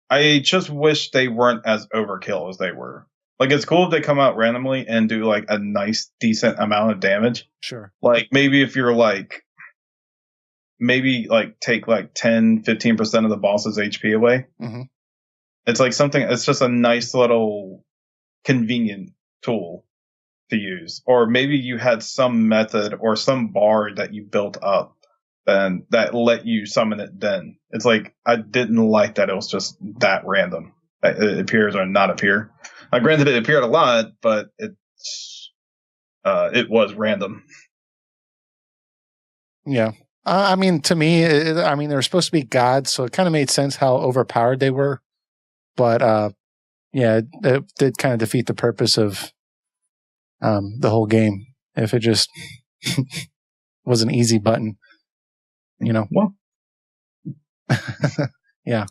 I just wish they weren't as overkill as they were. Like, it's cool if they come out randomly and do like a nice, decent amount of damage. Sure. Like, maybe if you're like, maybe like take like 10, 15% of the boss's HP away. Mm-hmm. It's like something, it's just a nice little convenient tool to use. Or maybe you had some method or some bar that you built up and that let you summon it then. It's like, I didn't like that it was just that random. It appears or not appear. Granted, it appeared a lot, but it was random. Yeah. I mean, to me, they were supposed to be gods, so it kind of made sense how overpowered they were. But, yeah, it did kind of defeat the purpose of the whole game if it just was an easy button, you know? Well. Yeah.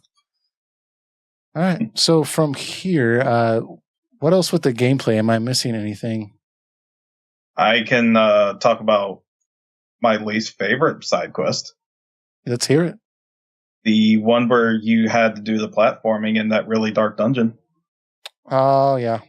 All right. So from here, what else with the gameplay? Am I missing anything? I can talk about my least favorite side quest. Let's hear it. The one where you had to do the platforming in that really dark dungeon. Oh, yeah.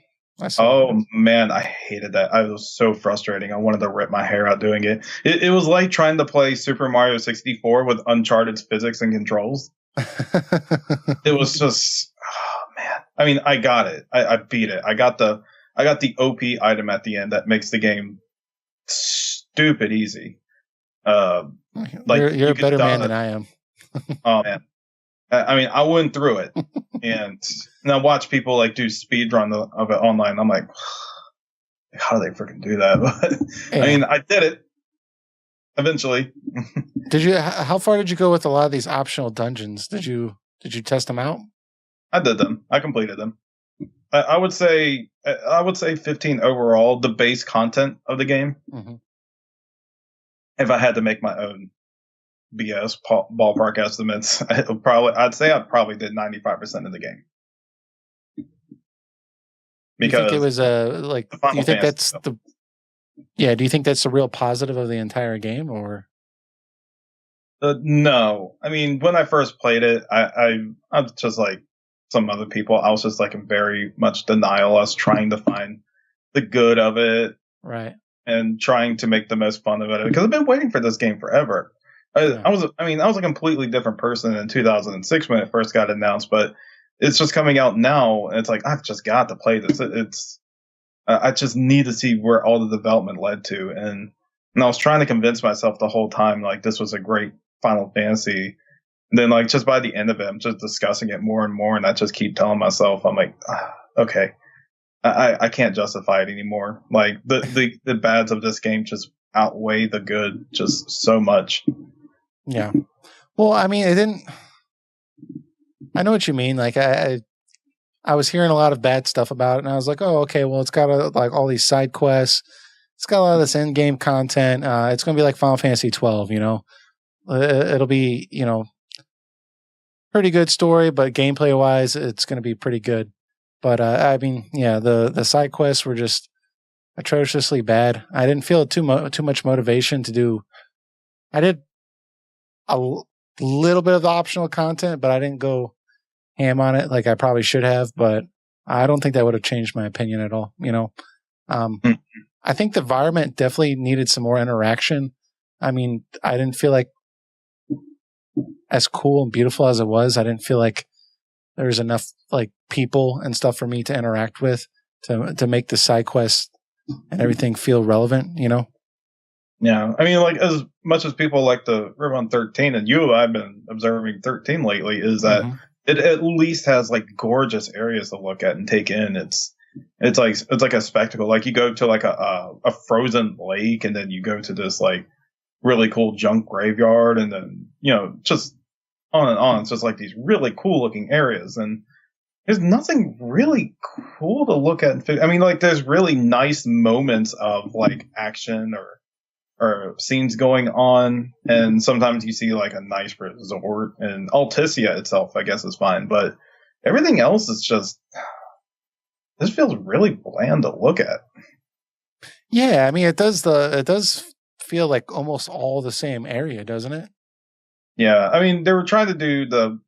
Man, I hated that. I was so frustrating. I wanted to rip my hair out doing it. It was like trying to play Super Mario 64 with Uncharted physics and controls. It was just, oh man. I mean, I got it. I beat it. I got the OP item at the end that makes the game stupid easy. Like you're a better man than I am. Oh man. I mean, I went through it and I watch people like do speed run of it online. I'm like, how do they freaking do that? But yeah. I mean, I did it eventually. How far did you go with a lot of these optional dungeons? Did you test them out? I did them. I completed them. I would say 15 overall, the base content of the game. Mm-hmm. If I had to make my own BS ballpark estimates, I'd say I probably did 95% of the game. Because you think it was do you think that's stuff. Do you think that's the real positive of the entire game, or No, I mean when I first played it, I'm just like some other people. I was just like in very much denial. I was trying to find the good of it Right. and trying to make the most fun of it because I've been waiting for this game forever. Yeah. I was a completely different person in 2006 when it first got announced, but it's just coming out now, and it's like I've just got to play this. I just need to see where all the development led to, and I was trying to convince myself the whole time like this was a great Final Fantasy. And then like just by the end of it, I'm just discussing it more and more, and I just keep telling myself I'm like, okay, I can't justify it anymore. Like the bads of this game just outweigh the good just so much. Yeah. Well, I mean, it didn't. I know what you mean. Like I was hearing a lot of bad stuff about it, and I was like, oh, okay. Well, it's got like all these side quests. It's got a lot of this end game content. It's going to be like Final Fantasy 12. You know, it'll be pretty good story, but gameplay wise, it's going to be pretty good. But I mean, yeah, the side quests were just atrociously bad. I didn't feel too much motivation to do. I did little bit of the optional content, but I didn't go ham on it like I probably should have. But I don't think that would have changed my opinion at all. Mm. I think the environment definitely needed some more interaction. I mean, I didn't feel like as cool and beautiful as it was. I didn't feel like there was enough like people and stuff for me to interact with to make the side quests and everything feel relevant. Yeah, I mean, like as much as people like to rip on 13, and I've been observing 13 lately, is that Mm-hmm. it at least has like gorgeous areas to look at and take in. It's like a spectacle. Like you go to like a frozen lake, and then you go to this like really cool junk graveyard, and then just on and on. It's just like these really cool looking areas, and there's nothing really cool to look at. I mean, like there's really nice moments of like action or scenes going on, and sometimes you see like a nice resort, and Alticia itself, I guess, is fine, but everything else is just this feels really bland to look at. Yeah, I mean it does feel like almost all the same area, doesn't it? Yeah, I mean they were trying to do the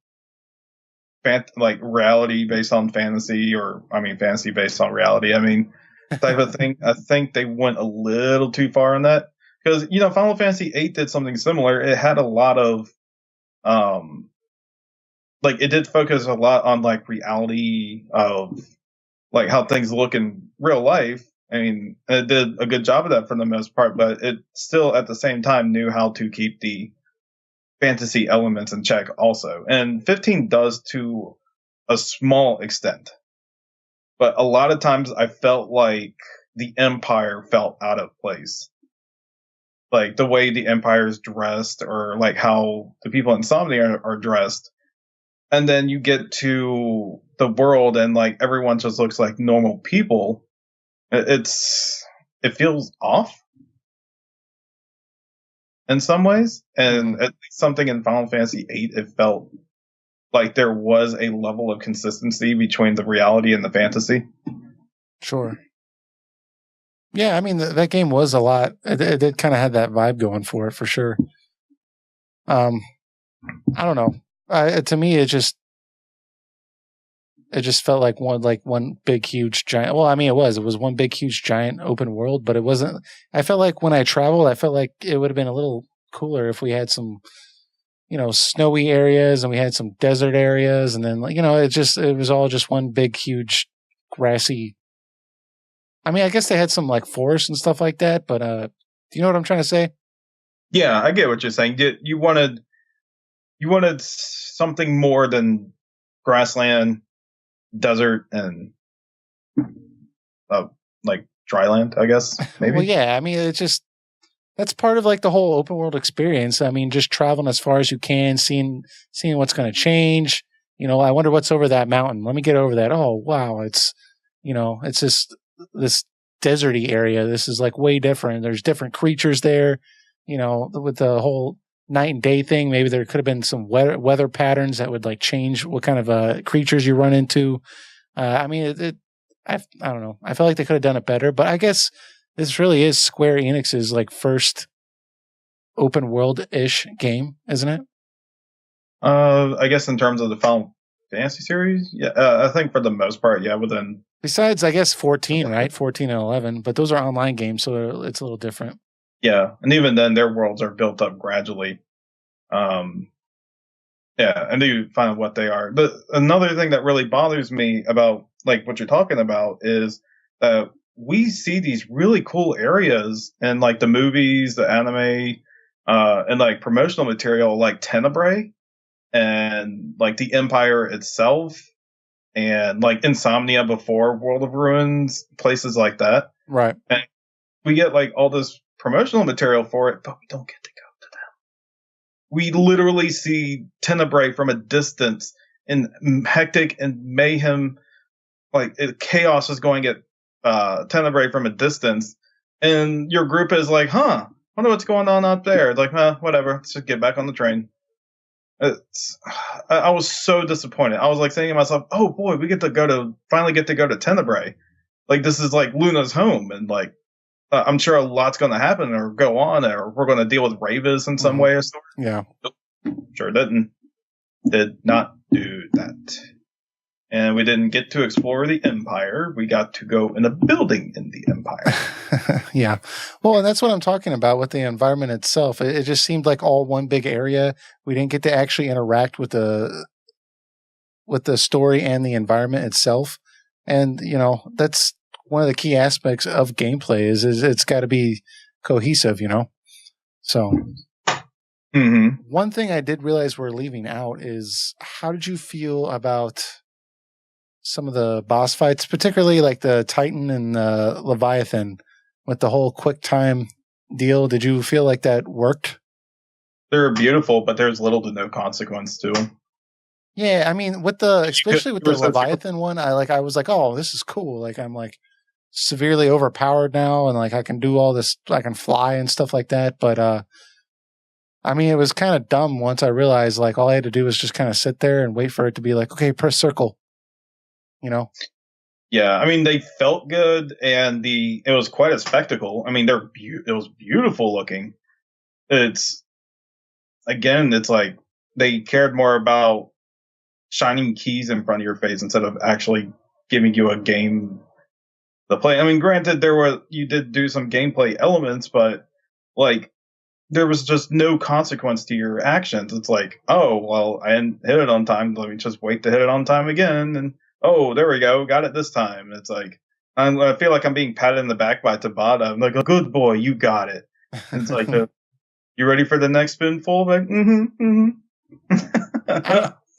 like reality based on fantasy, or I mean fantasy based on reality. I mean type of thing. I think they went a little too far in that because Final Fantasy VIII did something similar. It had a lot of um like it did focus a lot on like reality of like how things look in real life. I mean, it did a good job of that for the most part, but it still at the same time knew how to keep the fantasy elements in check also. And 15 does to a small extent. But a lot of times I felt like the Empire felt out of place. Like the way the Empire is dressed, or like how the people in Insomnia are dressed. And then you get to the world and like everyone just looks like normal people. It feels off in some ways. And Mm-hmm. at least something in Final Fantasy VIII, it felt like there was a level of consistency between the reality and the fantasy. Sure. Yeah, I mean that game was a lot. It did kind of had that vibe going for it for sure. Um, I don't know. To me, it just felt like one big huge giant. Well, I mean, it was one big huge giant open world, but it wasn't. I felt like when I traveled, I felt like it would have been a little cooler if we had some snowy areas and we had some desert areas, and then it was all just one big huge grassy. I mean, I guess they had some like forest and stuff like that, but do you know what I'm trying to say? Yeah, I get what you're saying. You wanted something more than grassland, desert, and uh, like dry land, I guess, Well, maybe. yeah. I mean, it's just that's part of like the whole open world experience. I mean, just traveling as far as you can, seeing what's going to change. I wonder what's over that mountain. Let me get over that. Oh, wow, it's just this deserty area. This is like way different. There's different creatures there. With the whole night and day thing, maybe there could have been some weather patterns that would like change what kind of creatures you run into. I mean, I don't know. I feel like they could have done it better, but I guess this really is Square Enix's like first open world-ish game, isn't it? I guess in terms of the Final Fantasy series, yeah, I think for the most part, yeah, within. Besides, I guess 14, right? 14 and 11, but those are online games, so it's a little different. Yeah, and even then, their worlds are built up gradually. Yeah, and you find what they are. But another thing that really bothers me about like what you're talking about is that we see these really cool areas in like the movies, the anime, and like promotional material like Tenebrae and like the Empire itself and like Insomnia before World of Ruins, places like that. Right. And we get like all this promotional material for it, but we don't get to go to them. We literally see Tenebrae from a distance in hectic and mayhem, like chaos is going at Tenebrae from a distance, and your group is like, "Huh, wonder what's going on out there." Like, whatever, let's just get back on the train. I was so disappointed. I was like saying to myself, "Oh boy, we finally get to go to Tenebrae. Like this is like Luna's home, and like I'm sure a lot's going to happen or go on, or we're going to deal with Ravis in some way or sort." Yeah. Sure did not do that. And we didn't get to explore the Empire. We got to go in a building in the Empire. Yeah. Well, and that's what I'm talking about with the environment itself. It just seemed like all one big area. We didn't get to actually interact with the story and the environment itself. And, that's one of the key aspects of gameplay is it's got to be cohesive, So one thing I did realize we're leaving out is how did you feel about some of the boss fights, particularly like the Titan and the Leviathan with the whole quick time deal? Did you feel like that worked? They're beautiful, but there's little to no consequence to them. Yeah, I mean, especially with the Leviathan one, I was like, oh, this is cool. Like I'm like severely overpowered now, and like I can do all this, I can fly and stuff like that. But I mean, it was kind of dumb once I realized like all I had to do was just kind of sit there and wait for it to be like, okay, press circle. Yeah, I mean they felt good, and it was quite a spectacle. I mean, it was beautiful looking. It's like they cared more about shining keys in front of your face instead of actually giving you a game to play. I mean, granted, you did do some gameplay elements, but like there was just no consequence to your actions. It's like, oh well, I didn't hit it on time. Let me just wait to hit it on time again, and oh, there we go, got it this time. It's like I feel like I'm being patted in the back by Tabata. I'm like, oh, good boy, you got it. And it's like, you ready for the next spoonful? Like,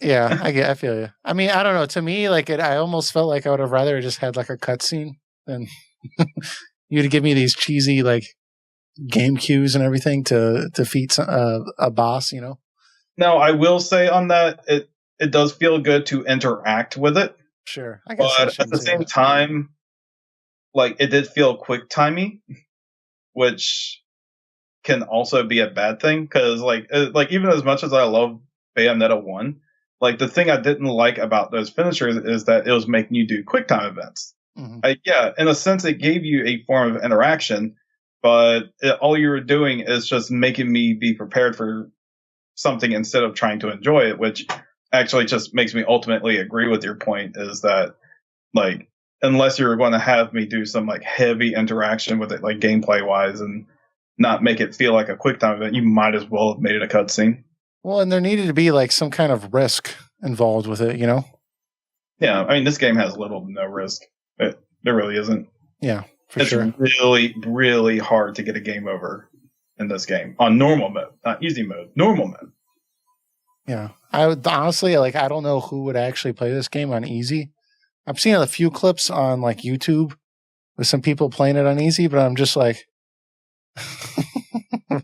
Yeah, I feel you. I mean, I don't know. To me, like I almost felt like I would have rather just had like a cutscene than you to give me these cheesy like game cues and everything to defeat a boss. Now, I will say on that, it does feel good to interact with it. Sure, I guess. But at the same time, like it did feel quick timey, which can also be a bad thing because like even as much as I love Bayonetta 1, like the thing I didn't like about those finishers is that it was making you do quick time events. Yeah, in a sense it gave you a form of interaction, but all you were doing is just making me be prepared for something instead of trying to enjoy it, which actually just makes me ultimately agree with your point is that like unless you're going to have me do some like heavy interaction with it like gameplay wise and not make it feel like a quick time event, you might as well have made it a cutscene. Well, and there needed to be like some kind of risk involved with it, Yeah, I mean this game has little to no risk. There really isn't. Yeah, it's sure. really, really hard to get a game over in this game on normal mode, not easy mode, normal mode. Yeah, I would honestly like. I don't know who would actually play this game on easy. I've seen a few clips on like YouTube with some people playing it on easy, but I'm just like,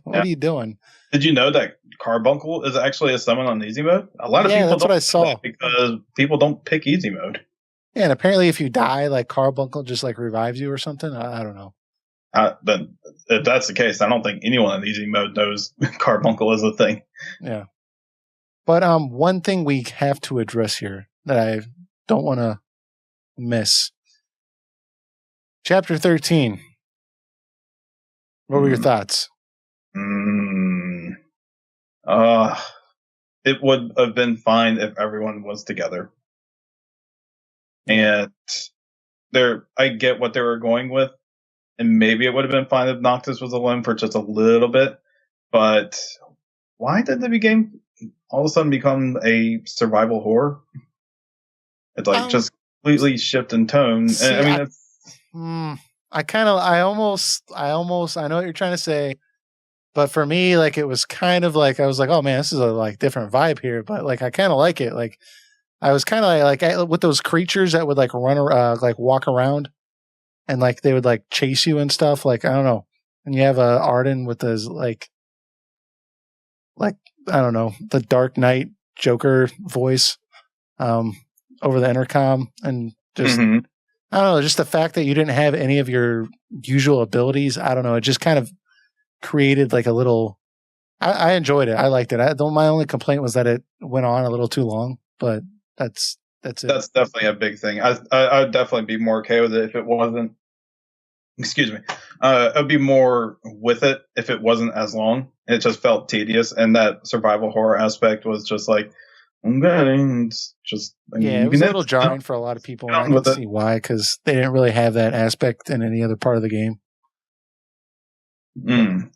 what are you doing? Did you know that Carbuncle is actually a summon on easy mode? A lot of people that's don't what I saw because people don't pick easy mode. Yeah, and apparently if you die, like Carbuncle just like revives you or something. I don't know. Then if that's the case, I don't think anyone in easy mode knows Carbuncle is a thing. Yeah. But one thing we have to address here that I don't want to miss. Chapter 13. What were your thoughts? It would have been fine if everyone was together. Yeah. And I get what they were going with, and maybe it would have been fine if Noctis was alone for just a little bit. But why did the game all of a sudden become a survival horror? It's like Um, just completely shift in tone. see, I mean, I know what you're trying to say, but for me, like, it was kind of like, I was like, oh man, this is a like different vibe here, but like, I kind of like it. Like, I was kind of with those creatures that would like like walk around and like they would like chase you and stuff. Like, I don't know. And you have Arden with his like, I don't know, the Dark Knight Joker voice, um, over the intercom, and just, mm-hmm. I don't know, just the fact that you didn't have any of your usual abilities. I don't know. It just kind of created like a little. I enjoyed it. I liked it. My only complaint was that it went on a little too long, but that's it. That's definitely a big thing. I'd definitely be more okay with it if it wasn't. Excuse me. I'd be more with it if it wasn't as long. It just felt tedious, and that survival horror aspect was just like, okay, it's just. Yeah, it was a little jarring for a lot of people, and I can see why, because they didn't really have that aspect in any other part of the game.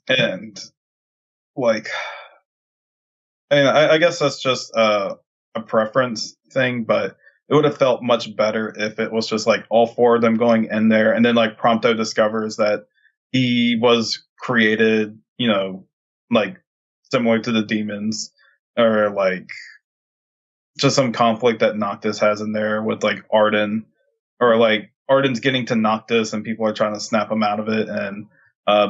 And like, I guess that's just a preference thing, but it would have felt much better if it was just like all four of them going in there, and then like Prompto discovers that he was created, like similar to the demons, or like just some conflict that Noctis has in there with like Arden, or like Arden's getting to Noctis and people are trying to snap him out of it, and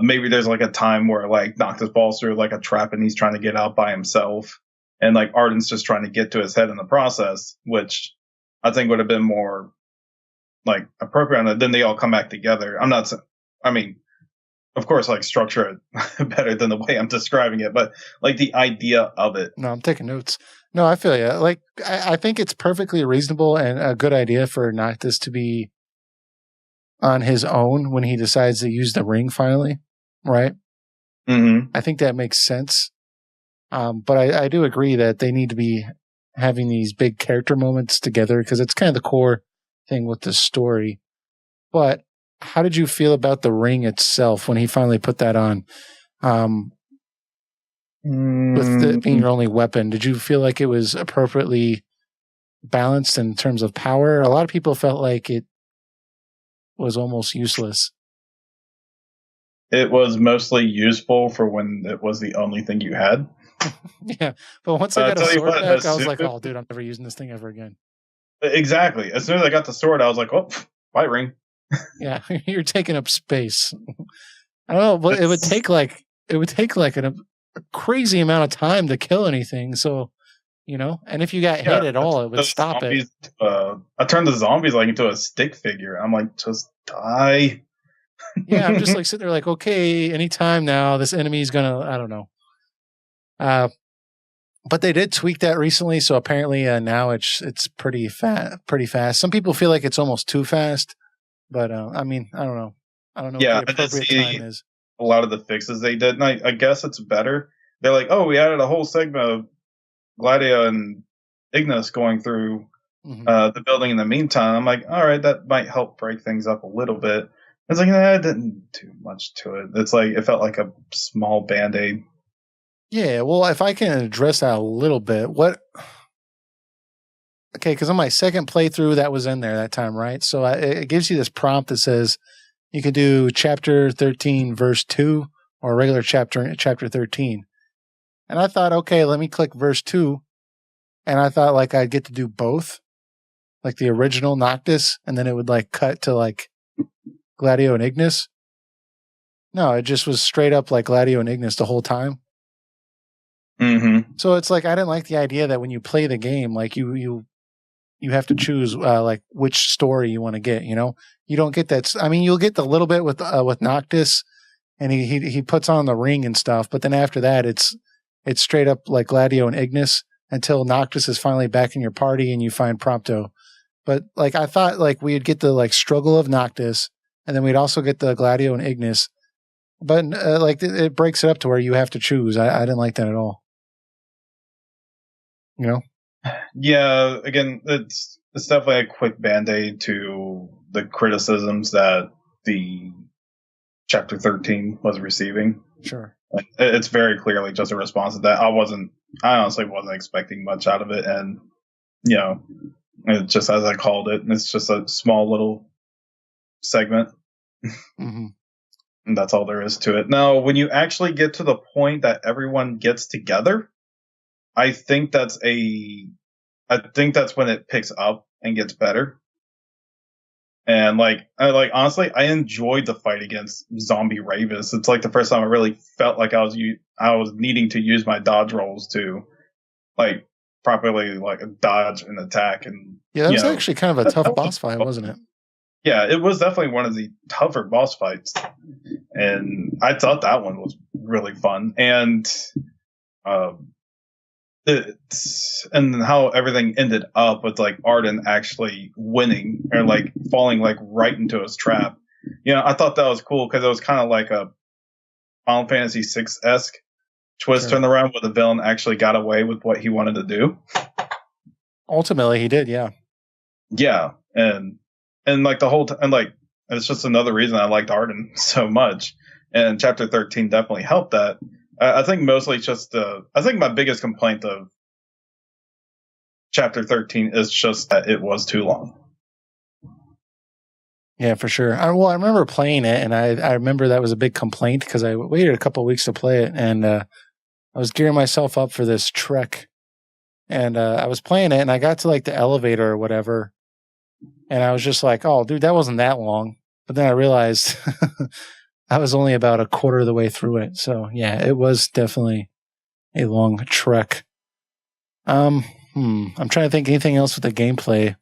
maybe there's like a time where like Noctis falls through like a trap and he's trying to get out by himself, and like Arden's just trying to get to his head in the process, which I think would have been more like appropriate. And then they all come back together. I mean, of course, like structure it better than the way I'm describing it, but like the idea of it. No, I'm taking notes. No, I feel you. Like, I think it's perfectly reasonable and a good idea for Noctis to be on his own when he decides to use the ring finally, right? Mm-hmm. I think that makes sense. But I do agree that they need to be having these big character moments together, because it's kind of the core thing with the story. But how did you feel about the ring itself when he finally put that on? With it being your only weapon, did you feel like it was appropriately balanced in terms of power? A lot of people felt like it was almost useless. It was mostly useful for when it was the only thing you had. Yeah, but once I got a sword back, I was like, oh, dude, I'm never using this thing ever again. Exactly. As soon as I got the sword, I was like, oh, fight ring. Yeah, you're taking up space. I don't know, but it would take like a crazy amount of time to kill anything. So, and if you got hit at all, it would stop it. I turned the zombies like into a stick figure. I'm like, just die. Yeah, I'm just like sitting there like, okay, anytime now, this enemy's gonna, I don't know. But they did tweak that recently, so apparently now it's pretty fast. Some people feel like it's almost too fast, but I mean, I don't know. I don't know what the appropriate time is. A lot of the fixes they did, and I guess it's better. They're like, oh, we added a whole segment of Gladio and Ignis going through the building in the meantime. I'm like, all right, that might help break things up a little bit. It's like, it didn't do much to it. It's like, it felt like a small Band-Aid. Yeah, well, if I can address that a little bit, okay, because on my second playthrough, that was in there that time, right? So it gives you this prompt that says you can do chapter 13, verse 2, or regular chapter 13. And I thought, okay, let me click verse 2. And I thought like I'd get to do both, like the original Noctis, and then it would like cut to like Gladio and Ignis. No, it just was straight up like Gladio and Ignis the whole time. Mm-hmm. So it's like, I didn't like the idea that when you play the game, like you have to choose like which story you want to get. You don't get that. I mean, you'll get the little bit with Noctis, and he puts on the ring and stuff. But then after that, it's straight up like Gladio and Ignis until Noctis is finally back in your party and you find Prompto. But like I thought, like we'd get the like struggle of Noctis, and then we'd also get the Gladio and Ignis. But like it breaks it up to where you have to choose. I didn't like that at all. You know? Yeah, again, it's definitely a quick band-aid to the criticisms that the Chapter 13 was receiving. Sure. It's very clearly just a response to that. I honestly wasn't expecting much out of it, and you know, it's just as I called it, it's just a small little segment, Mm-hmm. and that's all there is to it. Now, when you actually get to the point that everyone gets together, I think that's when it picks up and gets better. And honestly, I enjoyed the fight against Zombie Ravis. It's like the first time I really felt like I was needing to use my dodge rolls to like properly like dodge and attack. And Yeah, that was actually kind of a tough boss fight, fun. wasn't it? Yeah, it was definitely one of the tougher boss fights, and I thought that one was really fun. And um, and how everything ended up with like Arden actually winning or like falling like right into his trap. I thought that was cool because it was kind of like a Final Fantasy VI-esque twist Sure. turnaround where the villain actually got away with what he wanted to do. Ultimately, he did. Yeah. Yeah, and like the whole and like it's just another reason I liked Arden so much. And Chapter 13 definitely helped that. I think mostly just I think my biggest complaint of Chapter 13 is just that it was too long. Yeah, for sure. I remember playing it, and I remember that was a big complaint because I waited a couple of weeks to play it, and I was gearing myself up for this trek, and I was playing it, and I got to like the elevator or whatever, and I was just like, "Oh, dude, that wasn't that long." But then I realized I was only about a quarter of the way through it. So yeah, it was definitely a long trek. I'm trying to think anything else with the gameplay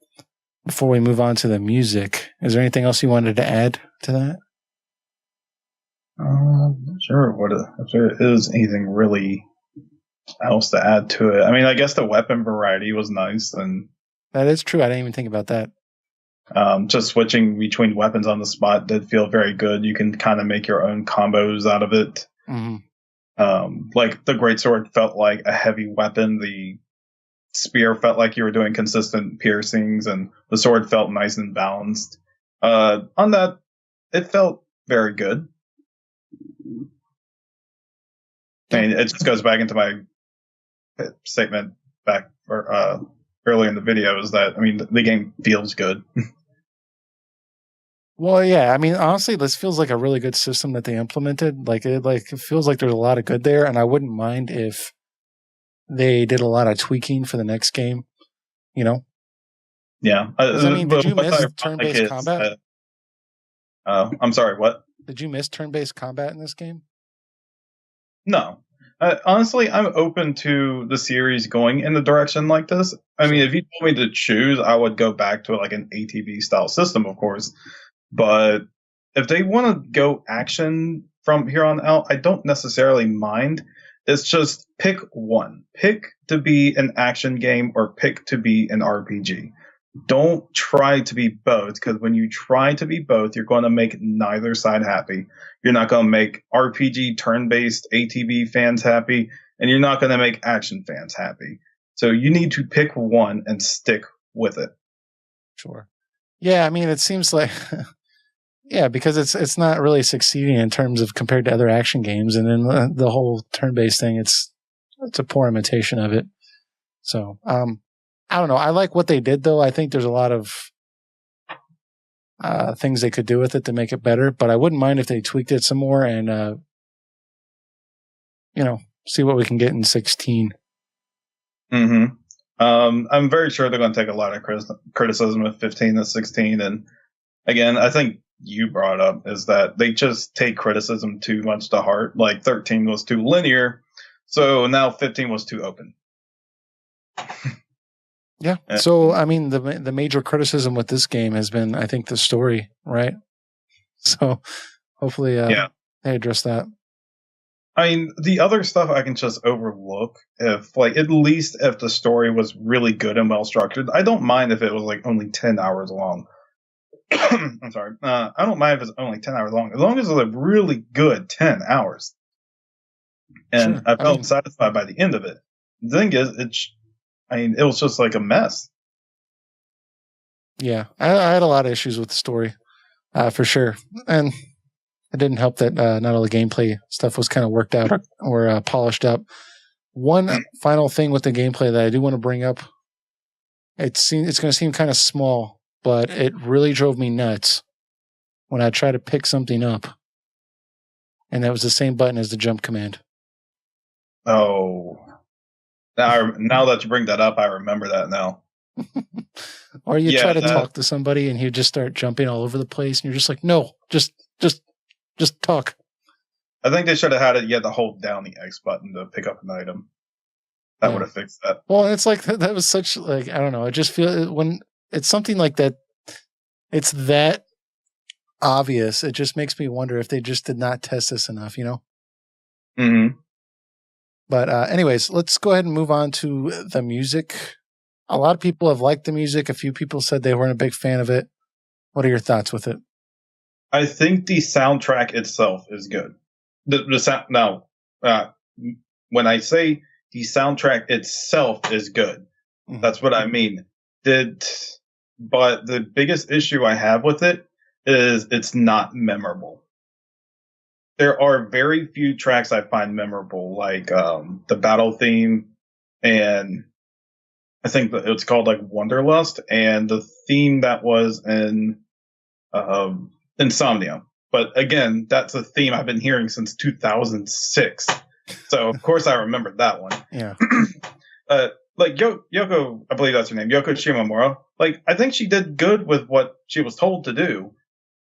before we move on to the music. Is there anything else you wanted to add to that? Not sure if there is anything really else to add to it. I mean, I guess the weapon variety was nice, and That is true. I didn't even think about that. just switching between weapons on the spot did feel very good. You can kind of make your own combos out of it. Mm-hmm. Like the greatsword felt like a heavy weapon. The spear felt like you were doing consistent piercings, and the sword felt nice and balanced. On that, it felt very good. I mean, it just goes back into my statement back early in the video is that, I mean, the game feels good. Well, yeah. I mean, honestly, this feels like a really good system that they implemented. It feels like there's a lot of good there, and I wouldn't mind if they did a lot of tweaking for the next game. You know? Yeah. I mean, did you miss turn-based combat? I'm sorry, what? Did you miss turn-based combat in this game? No. Honestly, I'm open to the series going in a direction like this. I mean, if you told me to choose, I would go back to like an ATB style system, of course. But if they want to go action from here on out, I don't necessarily mind. It's just pick one. Pick to be an action game or pick to be an RPG. Don't try to be both, because when you try to be both, you're going to make neither side happy. You're not going to make RPG turn-based ATB fans happy, and you're not going to make action fans happy. So you need to pick one and stick with it. Sure. Yeah, I mean, it seems like yeah, because it's not really succeeding in terms of compared to other action games, and then the whole turn-based thing, it's a poor imitation of it. So, I don't know. I like what they did, though. I think there's a lot of things they could do with it to make it better, but I wouldn't mind if they tweaked it some more and, see what we can get in 16. Mm-hmm. I'm very sure they're going to take a lot of criticism of 15 and 16. And again, I think you brought up is that they just take criticism too much to heart. Like 13 was too linear, so now 15 was too open. Yeah. So, I mean, the major criticism with this game has been, I think, the story, right? So, hopefully, they address that. I mean, the other stuff I can just overlook if, like, at least if the story was really good and well structured. I don't mind if it was, like, only 10 hours long. I'm sorry. I don't mind if it's only 10 hours long, as long as it's a really good 10 hours. And I felt satisfied by the end of it. The thing is, I mean, it was just like a mess. Yeah, I had a lot of issues with the story, for sure, and it didn't help that not all the gameplay stuff was kind of worked out or polished up. One final thing with the gameplay that I do want to bring up, it's going to seem kind of small, but it really drove me nuts when I tried to pick something up, and that was the same button as the jump command. Oh, now that you bring that up, I remember that now. Or you try to talk to somebody and you just start jumping all over the place, and you're just like, no, just talk. I think they should have had it. You had to hold down the X button to pick up an item. That would have fixed that. Well, it's like that was such like I don't know. I just feel when it's something like that, it's that obvious. It just makes me wonder if they just did not test this enough, you know. Mm-hmm. But anyways, let's go ahead and move on to the music. A lot of people have liked the music. A few people said they weren't a big fan of it. What are your thoughts with it? I think the soundtrack itself is good. The sound now, when I say the soundtrack itself is good, that's what I mean. But the biggest issue I have with it is it's not memorable. There are very few tracks I find memorable, like the battle theme, and I think that it's called like Wanderlust, and the theme that was in Insomnia. But again, that's a theme I've been hearing since 2006. So of course I remembered that one. Yeah. Like Yoko, I believe that's her name, Yoko Shimomura. Like, I think she did good with what she was told to do,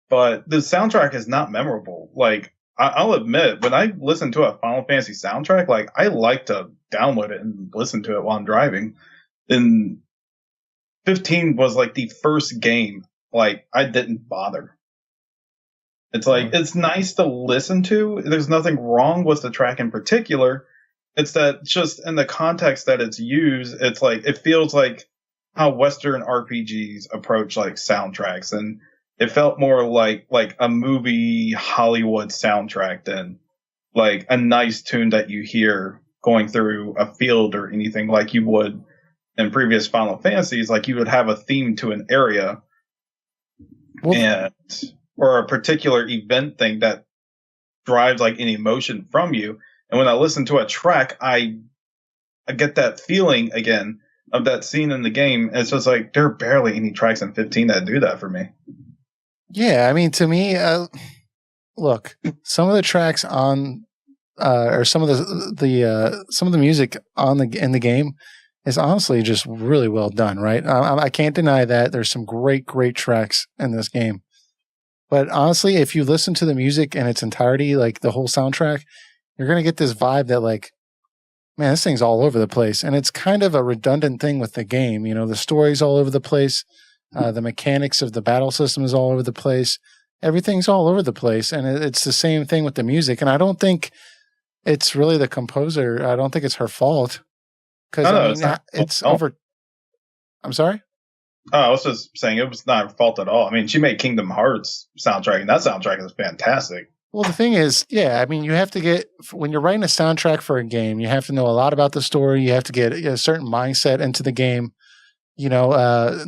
but the soundtrack is not memorable. Like, I'll admit, when I listen to a Final Fantasy soundtrack, like, I like to download it and listen to it while I'm driving. And 15 was like the first game, like, I didn't bother. It's like, it's nice to listen to. There's nothing wrong with the track in particular. It's that just in the context that it's used, it's like, it feels like how Western RPGs approach like soundtracks. And it felt more like a movie Hollywood soundtrack than like a nice tune that you hear going through a field or anything like you would in previous Final Fantasies. Like, you would have a theme to an area or a particular event thing that drives like an emotion from you. And when I listen to a track, I get that feeling again of that scene in the game. It's just like, there are barely any tracks in 15 that do that for me. Yeah, I mean, to me, look, some of the tracks on, or some of the music in the game is honestly just really well done, right? I can't deny that there's some great tracks in this game. But honestly, if you listen to the music in its entirety, like the whole soundtrack, you're going to get this vibe that like, man, this thing's all over the place. And it's kind of a redundant thing with the game. You know, the story's all over the place. The mechanics of the battle system is all over the place. Everything's all over the place. And it's the same thing with the music. And I don't think it's really the composer. I don't think it's her fault. Because it's over. I'm sorry? Oh, I was just saying it was not her fault at all. I mean, she made Kingdom Hearts soundtrack, and that soundtrack is fantastic. Well, the thing is, yeah, I mean, you have to get, when you're writing a soundtrack for a game, you have to know a lot about the story. You have to get a certain mindset into the game. You know,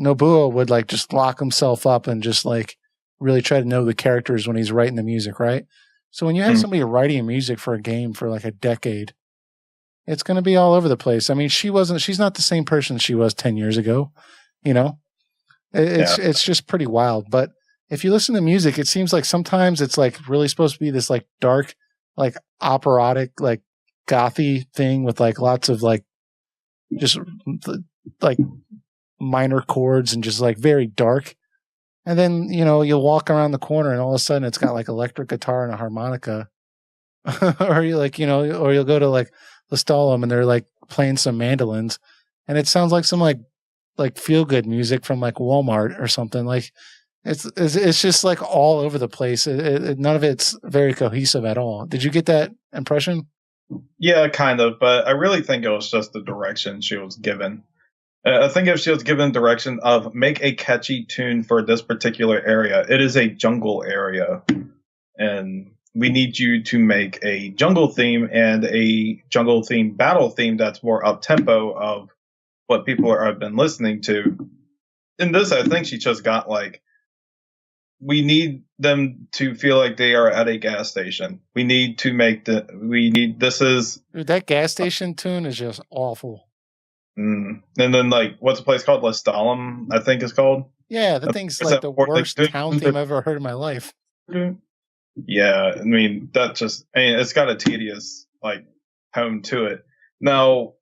Nobuo would like just lock himself up and just like really try to know the characters when he's writing the music, right? So when you have somebody writing music for a game for like a decade, it's going to be all over the place. I mean, she's not the same person she was 10 years ago, you know? It's just pretty wild. But if you listen to music, it seems like sometimes it's like really supposed to be this like dark, like operatic, like gothy thing with like lots of like just like minor chords and just like very dark. And then, you know, you'll walk around the corner and all of a sudden it's got like electric guitar and a harmonica. Or you like, you know, or you'll go to like Lestalem and they're like playing some mandolins and it sounds like some like feel good music from like Walmart or something. Like it's just like all over the place. None of it's very cohesive at all. Did you get that impression? Yeah, kind of, but I really think it was just the direction she was given. I think if she was given direction of make a catchy tune for this particular area, it is a jungle area, and we need you to make a jungle theme and a jungle theme battle theme that's more up tempo of what people have been listening to. In this, I think she just got like, we need them to feel like they are at a gas station. We need to make Dude, that gas station tune is just awful. And then like, what's the place called? Lestalem, I think it's called. Yeah, the thing's like the worst town theme I've ever heard in my life. Yeah, I mean, it's got a tedious like tone to it. Now,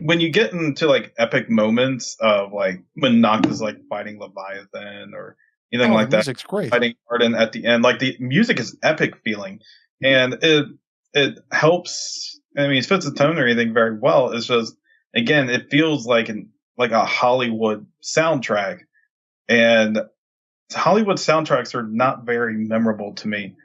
when you get into like epic moments of like when Noct is like fighting Leviathan or anything like that, music's great. Fighting Arden at the end, like the music is epic feeling, and it helps. I mean, it fits the tone or anything very well. It's just, again, it feels like a Hollywood soundtrack, and Hollywood soundtracks are not very memorable to me.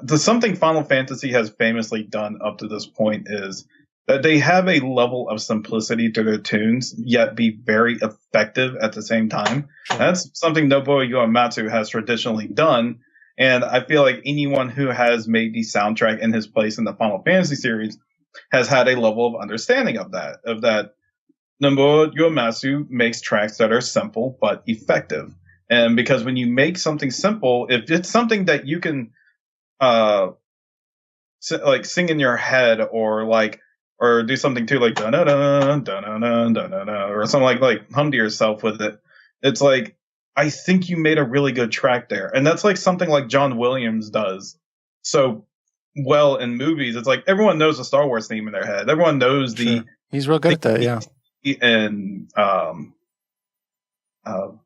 Something Final Fantasy has famously done up to this point is that they have a level of simplicity to their tunes, yet be very effective at the same time. Sure. That's something Nobuo Uematsu has traditionally done, and I feel like anyone who has made the soundtrack in his place in the Final Fantasy series has had a level of understanding of that. Nobuo Uematsu makes tracks that are simple but effective. And because when you make something simple, if it's something that you can like sing in your head or do something too, like da da da da da da da, or something like hum to yourself with it, it's like, I think you made a really good track there. And that's like something like John Williams does so well in movies. It's like everyone knows the Star Wars theme in their head. Everyone knows he's real good at that, yeah. And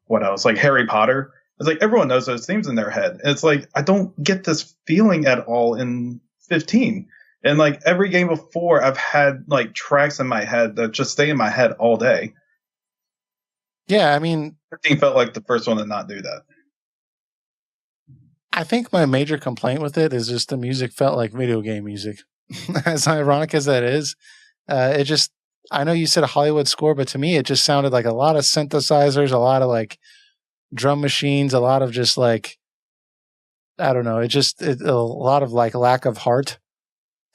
what else? Like Harry Potter. It's like everyone knows those themes in their head. It's like, I don't get this feeling at all in 15. And like every game before, I've had like tracks in my head that just stay in my head all day. Yeah, I mean, 15 felt like the first one to not do that. I think my major complaint with it is just the music felt like video game music. As ironic as that is, it just, I know you said a Hollywood score, but to me, it just sounded like a lot of synthesizers, a lot of like drum machines, a lot of just like, I don't know, a lot of like lack of heart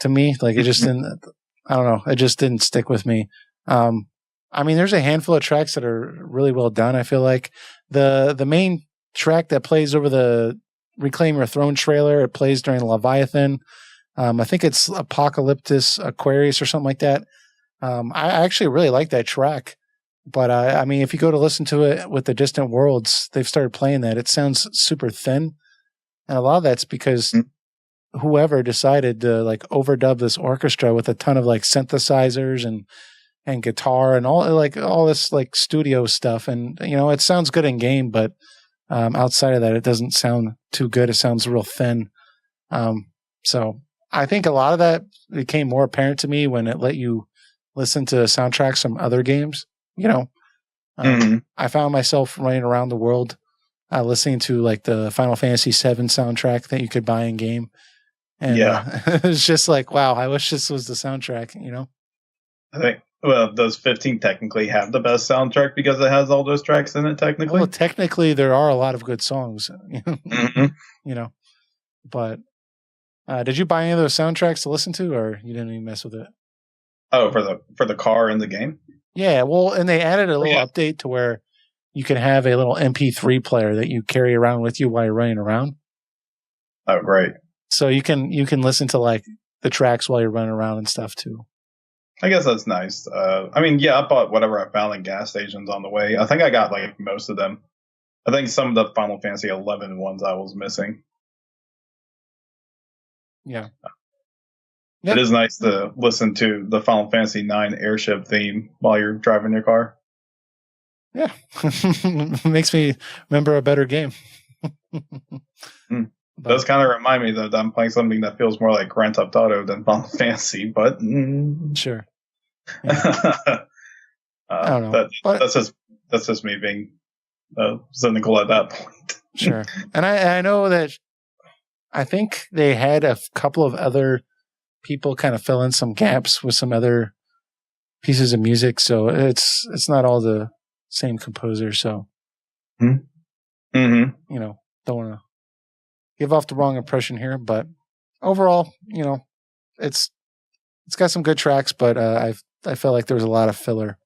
to me. Like it just didn't, I don't know, it just didn't stick with me. I mean, there's a handful of tracks that are really well done. I feel like the main track that plays over the Reclaim Your Throne trailer, it plays during Leviathan. I think it's Apocalyptus Aquarius or something like that. I actually really like that track, but I mean, if you go to listen to it with the Distant Worlds, they've started playing that. It sounds super thin, and a lot of that's because whoever decided to like overdub this orchestra with a ton of like synthesizers and guitar and all this like studio stuff, and you know, it sounds good in game, but outside of that, it doesn't sound too good. It sounds real thin. So I think a lot of that became more apparent to me when it let you listen to soundtracks from other games. You know, I found myself running around the world listening to like the Final Fantasy VII soundtrack that you could buy in game, and it's just like, wow, I wish this was the soundtrack. You know, I think, well, does 15 technically have the best soundtrack because it has all those tracks in it? Technically, well, technically there are a lot of good songs. You know, but did you buy any of those soundtracks to listen to, or you didn't even mess with it? Oh, for the car in the game? Yeah, well, and they added a little update to where you can have a little MP3 player that you carry around with you while you're running around. Oh, great! So you can listen to like the tracks while you're running around and stuff too. I guess that's nice. I mean, yeah, I bought whatever I found in gas stations on the way. I think I got like most of them. I think some of the Final Fantasy 11 ones I was missing. Yeah. It is nice to listen to the Final Fantasy 9 airship theme while you're driving your car. Yeah. Makes me remember a better game. Does kind of remind me that I'm playing something that feels more like Grand Theft Auto than Final Fantasy, but sure. Yeah. I don't know. That's just me being cynical at that point. Sure. And I know that I think they had a couple of other people kind of fill in some gaps with some other pieces of music, so it's not all the same composer. So, you know, don't want to give off the wrong impression here, but overall, you know, it's got some good tracks, but I felt like there was a lot of filler.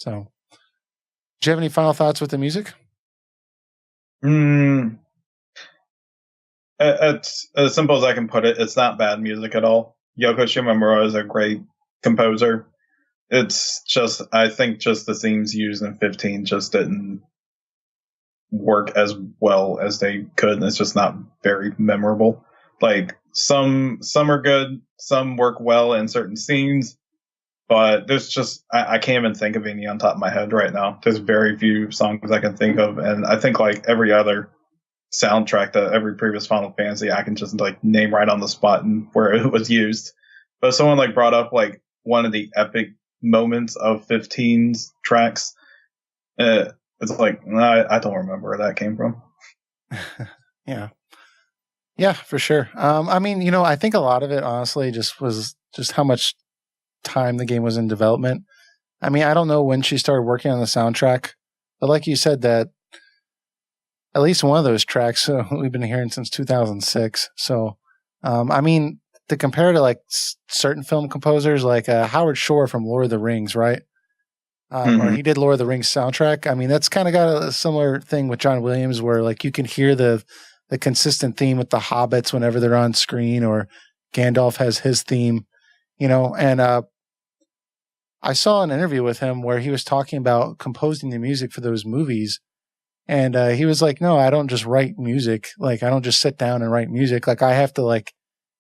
So, do you have any final thoughts with the music? It's as simple as I can put it. It's not bad music at all. Yoko Shimomura is a great composer. It's just, I think just the themes used in 15 just didn't work as well as they could. It's just not very memorable. Like some are good, some work well in certain scenes, but there's just I can't even think of any on top of my head right now. There's very few songs I can think of, and I think like every other soundtrack that every previous Final Fantasy I can just like name right on the spot and where it was used. But someone like brought up like one of the epic moments of 15's tracks. It's like I don't remember where that came from. Yeah, for sure. I mean, I think a lot of it honestly was how much time the game was in development. I mean, I don't know when she started working on the soundtrack, but like you said, that at least one of those tracks we've been hearing since 2006. So, I mean, to compare to like certain film composers, like Howard Shore from Lord of the Rings, right? Or he did Lord of the Rings soundtrack. I mean, that's kind of got a similar thing with John Williams, where like you can hear the consistent theme with the hobbits whenever they're on screen, or Gandalf has his theme, and I saw an interview with him where he was talking about composing the music for those movies. And he was like, no, I don't just write music. Like, I don't just sit down and write music. Like, I have to it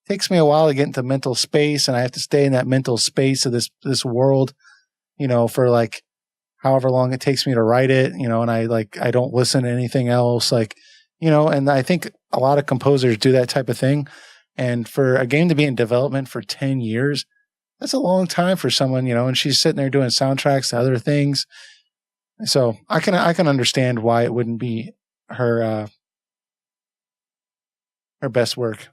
takes me a while to get into mental space, and I have to stay in that mental space of this world, for like however long it takes me to write it, and I don't listen to anything else. Like, and I think a lot of composers do that type of thing. And for a game to be in development for 10 years, that's a long time for someone, and she's sitting there doing soundtracks to other things. So I can understand why it wouldn't be her best work.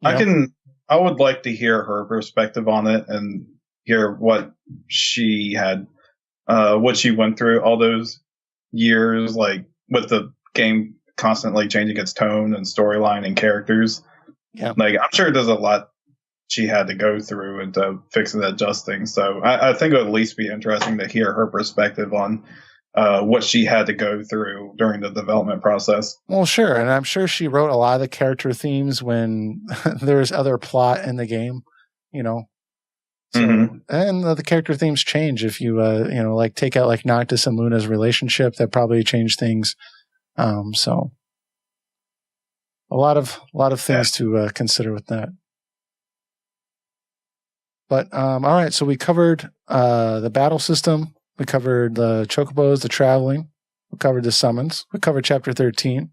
I would like to hear her perspective on it and hear what she had, what she went through all those years, like with the game constantly changing its tone and storyline and characters. Yeah. Like, I'm sure there's a lot she had to go through into fixing and adjusting. So I think it would at least be interesting to hear her perspective on what she had to go through during the development process. Well, sure. And I'm sure she wrote a lot of the character themes when there was other plot in the game, So, and the character themes change if you, like take out like Noctis and Luna's relationship, that probably changed things. So a lot of things to consider with that. But, all right. So we covered, the battle system. We covered the chocobos, the traveling. We covered the summons. We covered chapter 13.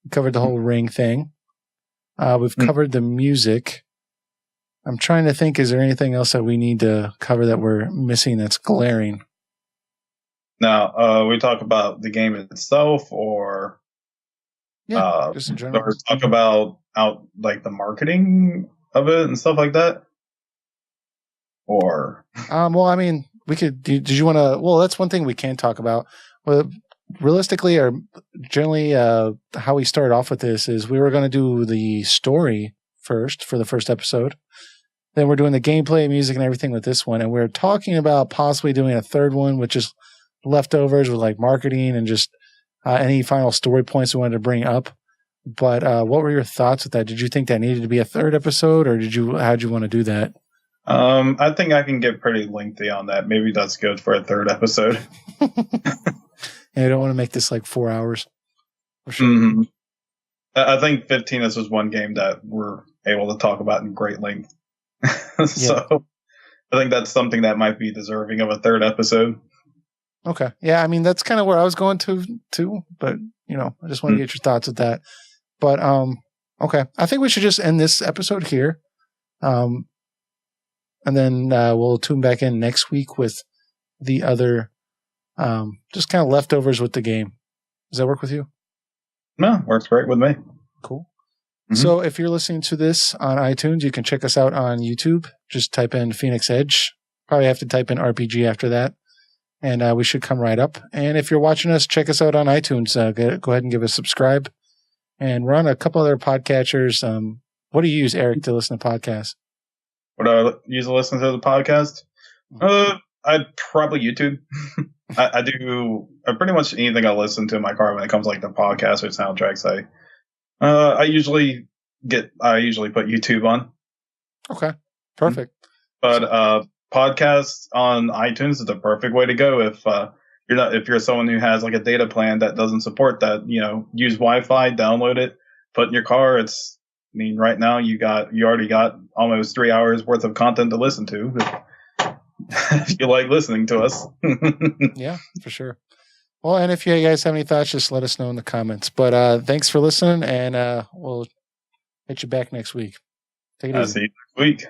We covered the whole ring thing. We've covered the music. I'm trying to think, is there anything else that we need to cover that we're missing that's glaring? Now, we talk about the game itself, or just in general. Or talk about like the marketing of it and stuff like that? Or well, I mean, we could. Did you want to? Well, that's one thing we can talk about. Well, realistically, or generally, how we started off with this is we were going to do the story first for the first episode. Then we're doing the gameplay, music, and everything with this one, and we're talking about possibly doing a third one, which is leftovers with like marketing and just any final story points we wanted to bring up. But what were your thoughts with that? Did you think that needed to be a third episode, or how'd you want to do that? I think I can get pretty lengthy on that. Maybe that's good for a third episode. I don't want to make this like 4 hours. For sure. Mm-hmm. I think 15 is just one game that we're able to talk about in great length. So I think that's something that might be deserving of a third episode. Okay. Yeah, I mean, that's kind of where I was going to too, but I just want to get your thoughts with that. But okay. I think we should just end this episode here. And then we'll tune back in next week with the other just kind of leftovers with the game. Does that work with you? No, works great with me. Cool. So if you're listening to this on iTunes, you can check us out on YouTube. Just type in Phoenix Edge. Probably have to type in RPG after that. And we should come right up. And if you're watching us, check us out on iTunes. Go ahead and give us a subscribe. And we're on a couple other podcatchers. What do you use, Eric, to listen to podcasts? What do I use to listen to the podcast? I'd probably YouTube. I do pretty much anything I listen to in my car when it comes like the podcasts or soundtracks. I usually put YouTube on. Okay, perfect. But podcasts on iTunes is the perfect way to go if you're someone who has like a data plan that doesn't support that. Use Wi-Fi, download it, put in your car. Right now you already got almost 3 hours worth of content to listen to. If you like listening to us. Yeah, for sure. Well, and if you guys have any thoughts, just let us know in the comments. But thanks for listening, and we'll hit you back next week. Take it easy. See you next week.